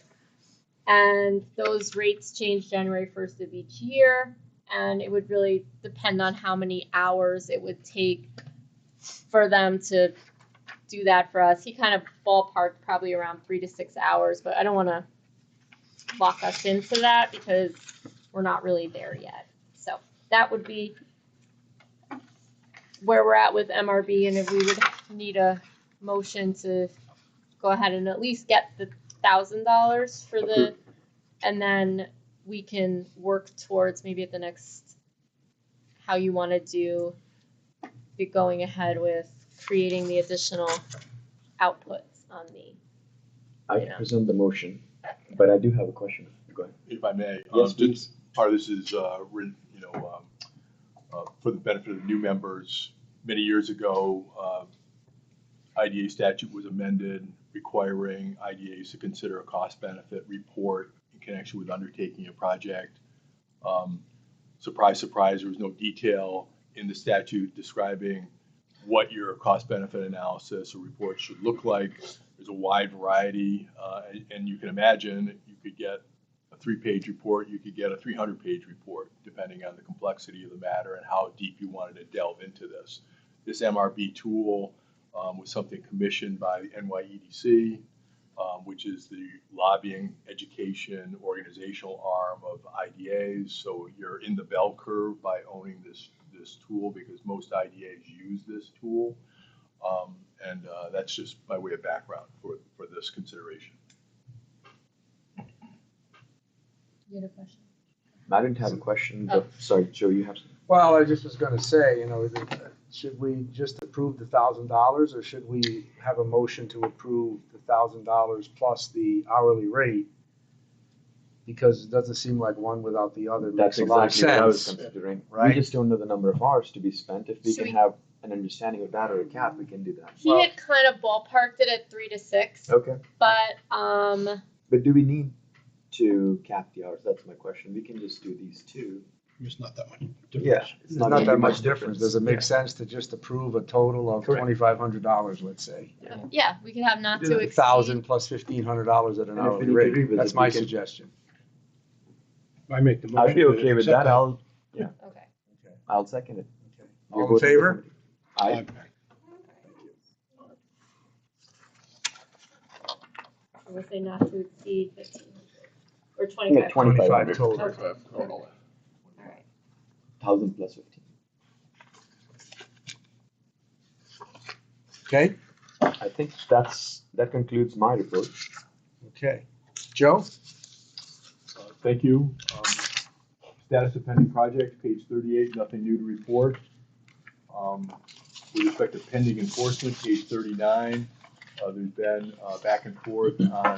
[SPEAKER 4] And those rates change January 1st of each year, and it would really depend on how many hours it would take for them to do that for us. He kind of ballparked probably around 3 to 6 hours, but I don't want to lock us into that because we're not really there yet. So that would be where we're at with MRB, and if we would need a motion to go ahead and at least get the $1,000 for the, and then we can work towards maybe at the next, how you want to be going ahead with creating the additional outputs on the.
[SPEAKER 5] I can present the motion, but I do have a question. Go ahead.
[SPEAKER 2] If I may.
[SPEAKER 5] Yes, please.
[SPEAKER 2] Part of this is, for the benefit of new members. Many years ago, IDA statute was amended requiring IDAs to consider a cost-benefit report in connection with undertaking a project. Surprise, surprise, there was no detail in the statute describing what your cost-benefit analysis or report should look like. There's a wide variety, and you can imagine you could get a 3-page report, you could get a 300-page report, depending on the complexity of the matter and how deep you wanted to delve into this. This MRB tool was something commissioned by the NYEDC, which is the lobbying, education, organizational arm of IDAs. So you're in the bell curve by owning this tool because most IDAs use this tool. And that's just by way of background for this consideration.
[SPEAKER 4] You had a question?
[SPEAKER 5] I didn't have a question, but sorry, Joe, you have something.
[SPEAKER 1] Well, I just was gonna say, should we just approve the $1,000 or should we have a motion to approve the $1,000 plus the hourly rate? Because it doesn't seem like one without the other makes
[SPEAKER 5] That's
[SPEAKER 1] a lot of
[SPEAKER 5] exactly what I was
[SPEAKER 1] sense.
[SPEAKER 5] considering.
[SPEAKER 1] right?
[SPEAKER 5] We just don't know the number of hours to be spent. If we
[SPEAKER 4] Should
[SPEAKER 5] can
[SPEAKER 4] we-
[SPEAKER 5] have an understanding of that or a cap, we can do that.
[SPEAKER 4] He had kind of ballparked it at 3 to 6,
[SPEAKER 5] Okay.
[SPEAKER 4] but
[SPEAKER 5] But do we need to cap the hours? That's my question. We can just do these two.
[SPEAKER 7] There's not that much
[SPEAKER 5] Yeah.
[SPEAKER 7] difference.
[SPEAKER 5] It's
[SPEAKER 1] Not
[SPEAKER 5] gonna
[SPEAKER 1] that
[SPEAKER 5] be
[SPEAKER 1] much difference. Does it make
[SPEAKER 5] Yeah.
[SPEAKER 1] sense to just approve a total of
[SPEAKER 5] Correct.
[SPEAKER 1] $2,500, let's say?
[SPEAKER 4] yeah, we could have not
[SPEAKER 5] Do
[SPEAKER 4] to
[SPEAKER 5] the
[SPEAKER 4] exceed.
[SPEAKER 1] 1,000 plus $1,500 at an
[SPEAKER 5] And if we
[SPEAKER 1] hourly
[SPEAKER 5] need to
[SPEAKER 1] rate.
[SPEAKER 5] revisit,
[SPEAKER 1] That's
[SPEAKER 5] we
[SPEAKER 1] my
[SPEAKER 5] can-
[SPEAKER 1] suggestion.
[SPEAKER 7] I make the motion.
[SPEAKER 5] I'd be
[SPEAKER 7] to
[SPEAKER 5] okay with
[SPEAKER 7] accept
[SPEAKER 5] that.
[SPEAKER 4] Okay.
[SPEAKER 5] I'll second it.
[SPEAKER 1] All
[SPEAKER 5] You're
[SPEAKER 1] in
[SPEAKER 5] both
[SPEAKER 1] favor?
[SPEAKER 5] Aye.
[SPEAKER 4] So we'll say not to exceed 1,500 or
[SPEAKER 5] Yeah,
[SPEAKER 4] 2,500.
[SPEAKER 5] 2,500.
[SPEAKER 1] total.
[SPEAKER 4] Okay.
[SPEAKER 2] Total.
[SPEAKER 4] All right.
[SPEAKER 5] 1,000 plus 15.
[SPEAKER 1] Okay,
[SPEAKER 5] I think that concludes my report.
[SPEAKER 1] okay. Joe?
[SPEAKER 2] Thank you. Status of pending projects, page 38, nothing new to report. With respect to pending enforcement, page 39, there's been back and forth on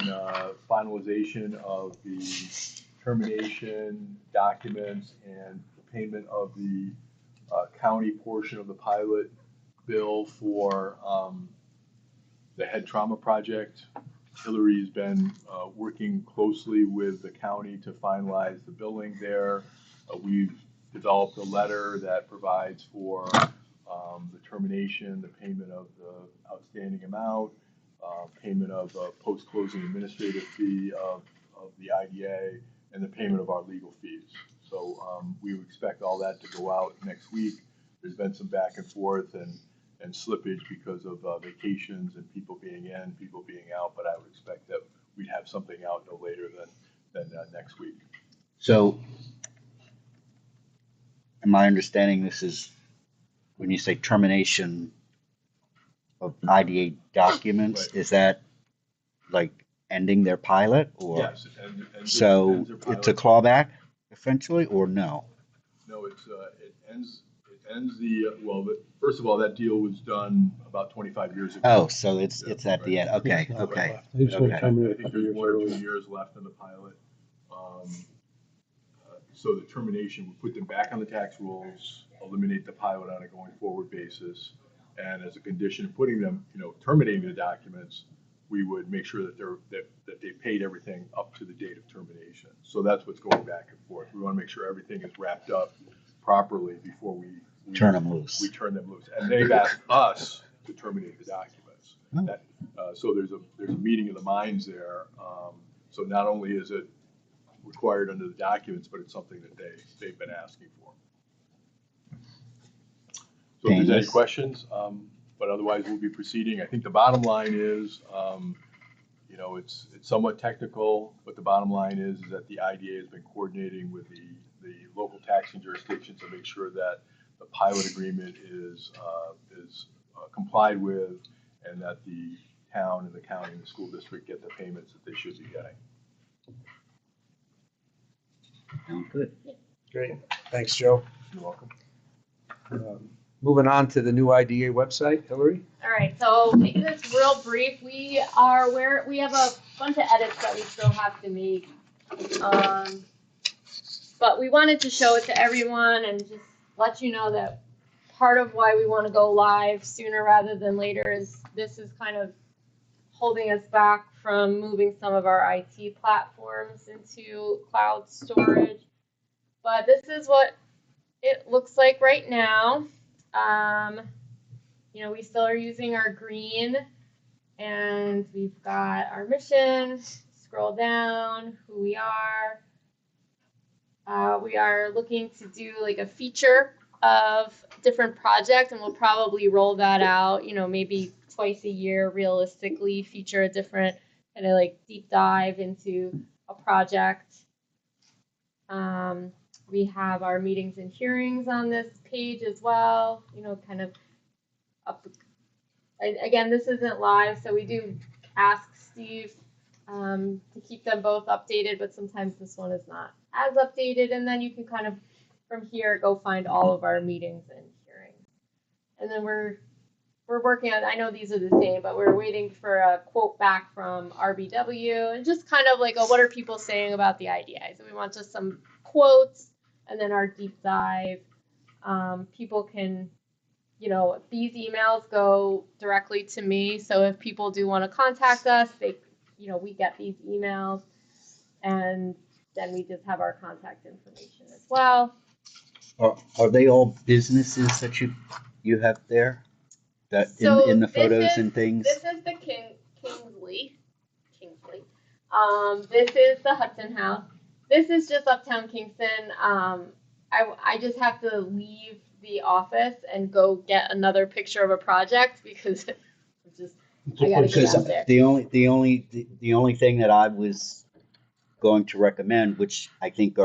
[SPEAKER 2] finalization of the termination documents and the payment of the county portion of the pilot bill for the head trauma project. Hillary's been working closely with the county to finalize the billing there. We've developed a letter that provides for the termination, the payment of the outstanding amount, payment of a post-closing administrative fee of the IDA, and the payment of our legal fees. So we would expect all that to go out next week. There's been some back and forth and slippage because of vacations and people being in, people being out, but I would expect that we'd have something out no later than next week.
[SPEAKER 6] So, am I understanding this is when you say termination of IDA documents,
[SPEAKER 2] Right.
[SPEAKER 6] is that like ending their pilot, or
[SPEAKER 2] Yes, and
[SPEAKER 6] so
[SPEAKER 2] ends their
[SPEAKER 6] it's a
[SPEAKER 2] pilot.
[SPEAKER 6] clawback essentially, or no?
[SPEAKER 2] No, it ends the, well, first of all, that deal was done about 25 years ago.
[SPEAKER 6] Oh, so it's
[SPEAKER 2] Yeah,
[SPEAKER 6] at the
[SPEAKER 2] right.
[SPEAKER 6] end. Okay,
[SPEAKER 7] It's not
[SPEAKER 6] okay.
[SPEAKER 7] left. They just want to
[SPEAKER 6] Okay.
[SPEAKER 7] terminate
[SPEAKER 2] I
[SPEAKER 7] a
[SPEAKER 2] think
[SPEAKER 7] couple
[SPEAKER 2] there's
[SPEAKER 7] years
[SPEAKER 2] 1 or 2
[SPEAKER 7] early.
[SPEAKER 2] years left on the pilot. So the termination would put them back on the tax rolls, eliminate the pilot on a going forward basis. And as a condition of putting them, terminating the documents, we would make sure that that they paid everything up to the date of termination. So that's what's going back and forth. We want to make sure everything is wrapped up properly before we
[SPEAKER 6] Turn them loose.
[SPEAKER 2] we turn them loose. And they've asked us to terminate the documents.
[SPEAKER 6] Oh.
[SPEAKER 2] So there's a meeting of the minds there. So not only is it required under the documents, but it's something that they've been asking for. So if there's any
[SPEAKER 6] Painless.
[SPEAKER 2] questions, but otherwise we'll be proceeding. I think the bottom line is, it's somewhat technical, but the bottom line is that the IDA has been coordinating with the local taxing jurisdictions to make sure that the pilot agreement is complied with, and that the town and the county and the school district get the payments that they should be getting.
[SPEAKER 6] Sounds good.
[SPEAKER 1] Great. Thanks, Joe.
[SPEAKER 2] You're welcome.
[SPEAKER 1] Moving on to the new IDA website, Hillary.
[SPEAKER 4] All right, so making this real brief, we have a bunch of edits that we still have to make. But we wanted to show it to everyone and just let you know that part of why we want to go live sooner rather than later is this is kind of holding us back from moving some of our IT platforms into cloud storage. But this is what it looks like right now. We still are using our green, and we've got our mission. Scroll down, who we are. We are looking to do like a feature of different projects, and we'll probably roll that out, maybe twice a year realistically, feature a different kind of like deep dive into a project. We have our meetings and hearings on this page as well, kind of up. Again, this isn't live, so we do ask Steve to keep them both updated, but sometimes this one is not as updated, and then you can kind of from here go find all of our meetings and hearings. And then we're working on, I know these are the same, but we're waiting for a quote back from RBW, and just kind of like what are people saying about the IDA. So we want just some quotes, and then our deep dive. People can, these emails go directly to me, so if people do want to contact us, they, we get these emails, and then we just have our contact information as well.
[SPEAKER 6] Are they all businesses that you have there? That
[SPEAKER 4] So
[SPEAKER 6] in the
[SPEAKER 4] this
[SPEAKER 6] photos
[SPEAKER 4] is-
[SPEAKER 6] and things?
[SPEAKER 4] This is the Kingsley. This is the Hudson House. This is just Uptown Kingston. I just have to leave the office and go get another picture of a project because it's just I gotta get
[SPEAKER 6] Because
[SPEAKER 4] out there.
[SPEAKER 6] the only thing that I was going to recommend, which I think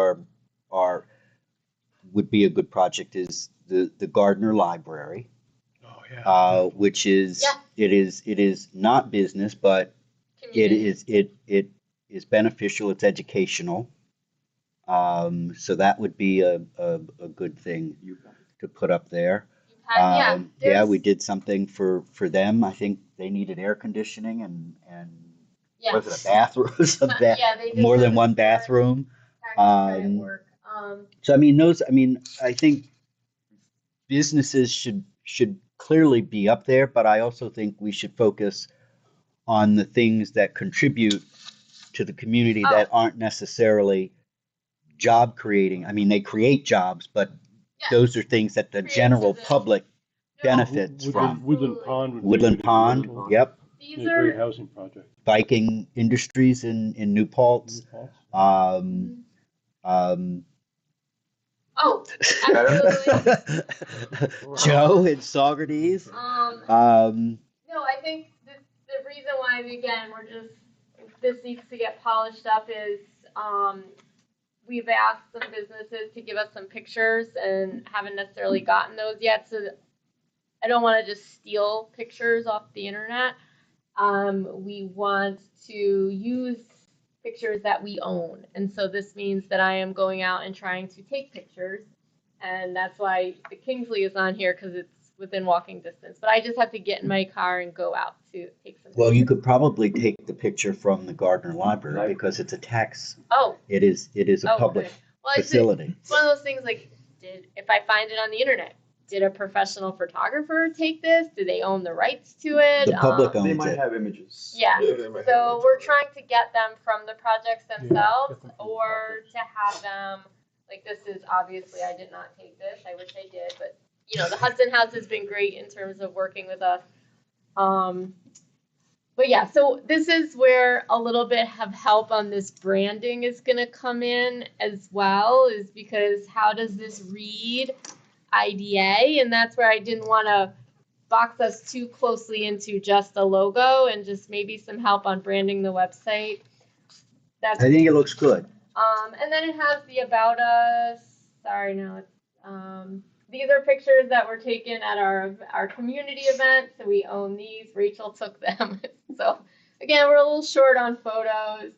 [SPEAKER 6] would be a good project, is the Gardner Library,
[SPEAKER 2] Oh, yeah.
[SPEAKER 6] which is
[SPEAKER 4] Yeah.
[SPEAKER 6] it is not business, but it is beneficial. It's educational. So that would be a good thing to put up there.
[SPEAKER 4] Yeah,
[SPEAKER 6] Yeah, we
[SPEAKER 4] there's-
[SPEAKER 6] did something for them. I think they needed air conditioning and
[SPEAKER 4] yeah.
[SPEAKER 6] was it a bathroom?
[SPEAKER 4] Yeah, they did
[SPEAKER 6] More than
[SPEAKER 4] some
[SPEAKER 6] one
[SPEAKER 4] historic
[SPEAKER 6] bathroom.
[SPEAKER 4] credit
[SPEAKER 6] Um,
[SPEAKER 4] work.
[SPEAKER 6] So I think businesses should clearly be up there, but I also think we should focus on the things that contribute to the community that aren't necessarily job creating. I mean, they create jobs, but
[SPEAKER 4] Yeah.
[SPEAKER 6] those are things that the general
[SPEAKER 4] Creativity.
[SPEAKER 6] public
[SPEAKER 4] No,
[SPEAKER 6] benefits from.
[SPEAKER 7] Woodland Pond. Would be
[SPEAKER 6] Woodland
[SPEAKER 7] a good
[SPEAKER 6] Pond,
[SPEAKER 7] example.
[SPEAKER 6] yep.
[SPEAKER 4] These
[SPEAKER 7] Yeah, great
[SPEAKER 4] are
[SPEAKER 7] housing project.
[SPEAKER 6] Viking Industries in New Paltz. Um,
[SPEAKER 4] absolutely.
[SPEAKER 6] Joe in Saugerties.
[SPEAKER 4] No, I think the reason why, again, this needs to get polished up is we've asked some businesses to give us some pictures and haven't necessarily gotten those yet. So I don't want to just steal pictures off the internet. We want to use pictures that we own. And so this means that I am going out and trying to take pictures. And that's why the Kingsley is on here, because it's within walking distance. But I just have to get in my car and go out to take some pictures.
[SPEAKER 6] Well, you could probably take the picture from the Gardner Library because it's a tax.
[SPEAKER 4] Oh.
[SPEAKER 6] It is a public
[SPEAKER 4] Okay. Well,
[SPEAKER 6] facility.
[SPEAKER 4] it's one of those things like, if I find it on the internet, did a professional photographer take this? Do they own the rights to it?
[SPEAKER 6] The public
[SPEAKER 5] They
[SPEAKER 6] owns
[SPEAKER 5] might
[SPEAKER 6] it.
[SPEAKER 5] have images.
[SPEAKER 4] Yeah.
[SPEAKER 5] They might have
[SPEAKER 4] So
[SPEAKER 5] images.
[SPEAKER 4] we're trying to get them from the projects themselves, or to have them, like, this is obviously, I did not take this, I wish I did, but the Hudson House has been great in terms of working with us. But yeah, so this is where a little bit of help on this branding is going to come in as well, is because how does this read IDA? And that's where I didn't want to box us too closely into just a logo, and just maybe some help on branding the website.
[SPEAKER 6] I think it looks good.
[SPEAKER 4] And then it has the about us. Sorry, no, it's these are pictures that were taken at our community event, so we own these. Rachel took them. So again, we're a little short on photos.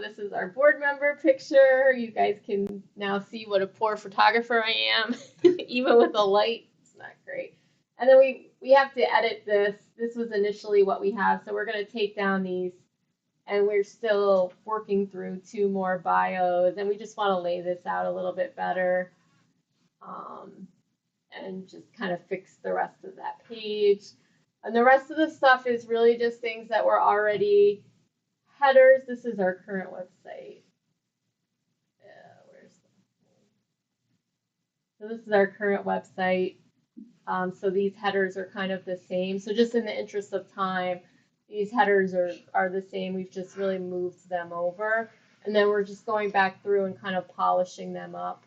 [SPEAKER 4] This is our board member picture. You guys can now see what a poor photographer I am, even with the light. It's not great. And then we have to edit this. This was initially what we have, so we're going to take down these. And we're still working through 2 more bios, and we just want to lay this out a little bit better, and just kind of fix the rest of that page. And the rest of the stuff is really just things that were already headers. This is our current website. So this is our current website. So these headers are kind of the same. So just in the interest of time, these headers are the same. We've just really moved them over. And then we're just going back through and kind of polishing them up.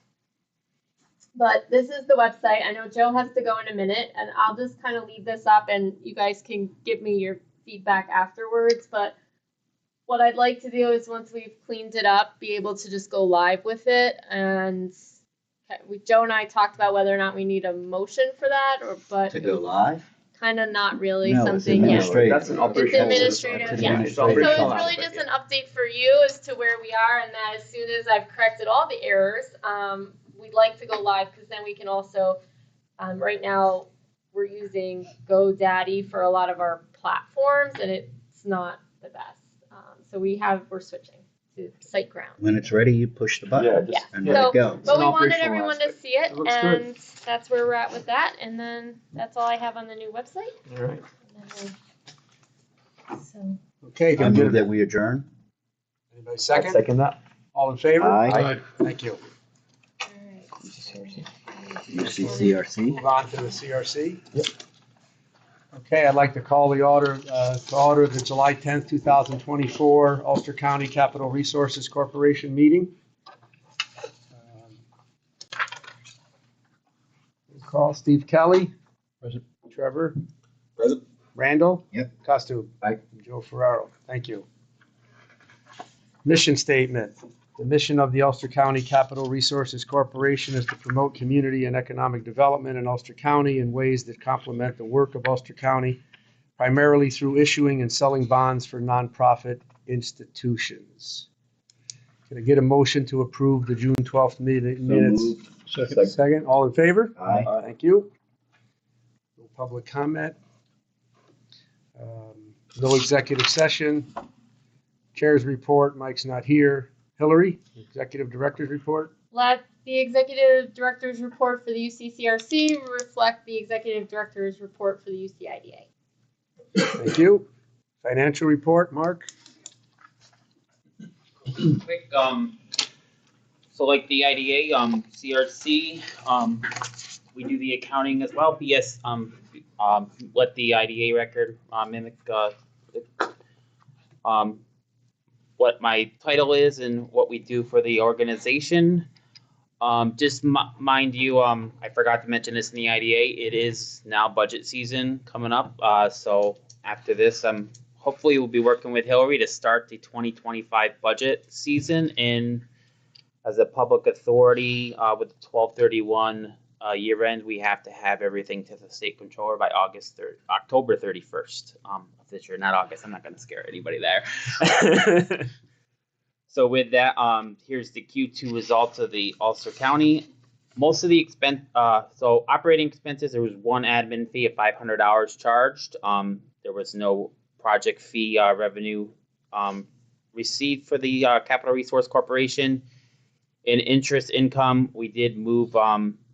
[SPEAKER 4] But this is the website. I know Joe has to go in a minute, and I'll just kind of leave this up, and you guys can give me your feedback afterwards. But what I'd like to do is, once we've cleaned it up, be able to just go live with it. And Joe and I talked about whether or not we need a motion for that, but
[SPEAKER 6] To go live?
[SPEAKER 4] kind of not really
[SPEAKER 6] No, it's
[SPEAKER 4] something yet.
[SPEAKER 6] administrative.
[SPEAKER 5] That's an
[SPEAKER 4] It's
[SPEAKER 5] operational.
[SPEAKER 4] administrative, yeah.
[SPEAKER 5] It's
[SPEAKER 4] So it's
[SPEAKER 5] operational
[SPEAKER 4] really
[SPEAKER 5] aspect,
[SPEAKER 4] just an update for you as to where we are, and that as soon as I've corrected all the errors, we'd like to go live, because then we can also, right now, we're using GoDaddy for a lot of our platforms, and it's not the best. So we're switching to SiteGround.
[SPEAKER 6] When it's ready, you push the button
[SPEAKER 4] Yeah.
[SPEAKER 6] and let it go.
[SPEAKER 4] But we
[SPEAKER 5] an
[SPEAKER 4] wanted
[SPEAKER 5] operational
[SPEAKER 4] everyone to
[SPEAKER 5] aspect.
[SPEAKER 4] see it,
[SPEAKER 5] It looks good.
[SPEAKER 4] and that's where we're at with that. And then that's all I have on the new website.
[SPEAKER 5] All right.
[SPEAKER 4] So.
[SPEAKER 1] Okay,
[SPEAKER 6] I
[SPEAKER 1] can I get
[SPEAKER 6] move that we adjourn.
[SPEAKER 1] anybody second?
[SPEAKER 5] Second that.
[SPEAKER 1] All in favor?
[SPEAKER 6] Aye.
[SPEAKER 1] Thank you.
[SPEAKER 4] All right.
[SPEAKER 6] UCCRC.
[SPEAKER 1] Move on to the CRC. Yep. Okay, I'd like to call the order the July 10th, 2024 Ulster County Capital Resources Corporation meeting. Call Steve Kelly.
[SPEAKER 7] Present.
[SPEAKER 1] Trevor.
[SPEAKER 5] Present.
[SPEAKER 1] Randall.
[SPEAKER 6] Yep.
[SPEAKER 1] Costu.
[SPEAKER 5] Aye.
[SPEAKER 1] Joe Ferraro. Thank you. Mission statement. The mission of the Ulster County Capital Resources Corporation is to promote community and economic development in Ulster County in ways that complement the work of Ulster County, primarily through issuing and selling bonds for nonprofit institutions. Can I get a motion to approve the June 12th minutes? Second, all in favor?
[SPEAKER 6] Aye.
[SPEAKER 1] Thank you. No public comment. No executive session. Chair's report, Mike's not here. Hillary, executive director's report.
[SPEAKER 4] Let the executive director's report for the UCCRC reflect the executive director's report for the UCIDA.
[SPEAKER 1] Thank you. Financial report, Mark.
[SPEAKER 9] Quick, so like the IDA, CRC, we do the accounting as well. BS, let the IDA record mimic what my title is and what we do for the organization. Just mind you, I forgot to mention this in the IDA. It is now budget season coming up. So after this, hopefully we'll be working with Hillary to start the 2025 budget season. And as a public authority with the 12/31 year end, we have to have everything to the state controller by October 31st of this year, not August. I'm not going to scare anybody there. So with that, here's the Q2 results of the Ulster County. Most of the expense, so operating expenses, there was one admin fee of $500 charged. There was no project fee revenue received for the Capital Resource Corporation. In interest income, we did move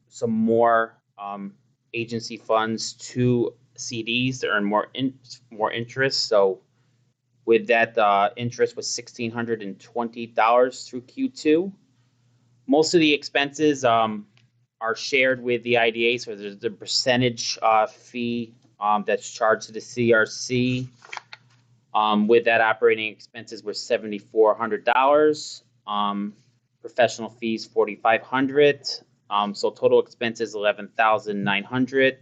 [SPEAKER 9] some more agency funds to CDs to earn more interest. So with that, interest was $1,620 through Q2. Most of the expenses are shared with the IDA, so there's the percentage fee that's charged to the CRC. With that, operating expenses were $7,400. Professional fees $4,500. So total expenses $11,900.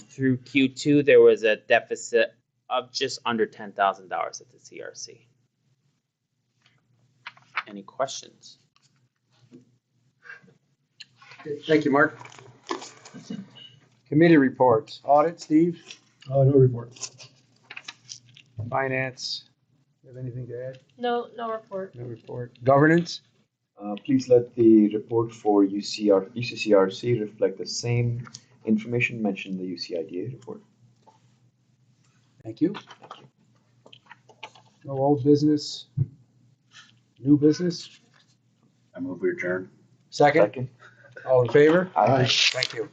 [SPEAKER 9] Through Q2, there was a deficit of just under $10,000 at the CRC. Any questions?
[SPEAKER 1] Okay, thank you, Mark. Committee reports. Audit, Steve.
[SPEAKER 7] No report.
[SPEAKER 1] Finance. You have anything to add?
[SPEAKER 4] No report.
[SPEAKER 1] No report. Governance.
[SPEAKER 5] Please let the report for UCCRC reflect the same information mentioned in the UCIDA report.
[SPEAKER 1] Thank you. No old business. New business.
[SPEAKER 6] I move we adjourn.
[SPEAKER 1] Second. All in favor?
[SPEAKER 5] Aye.
[SPEAKER 1] Thank you.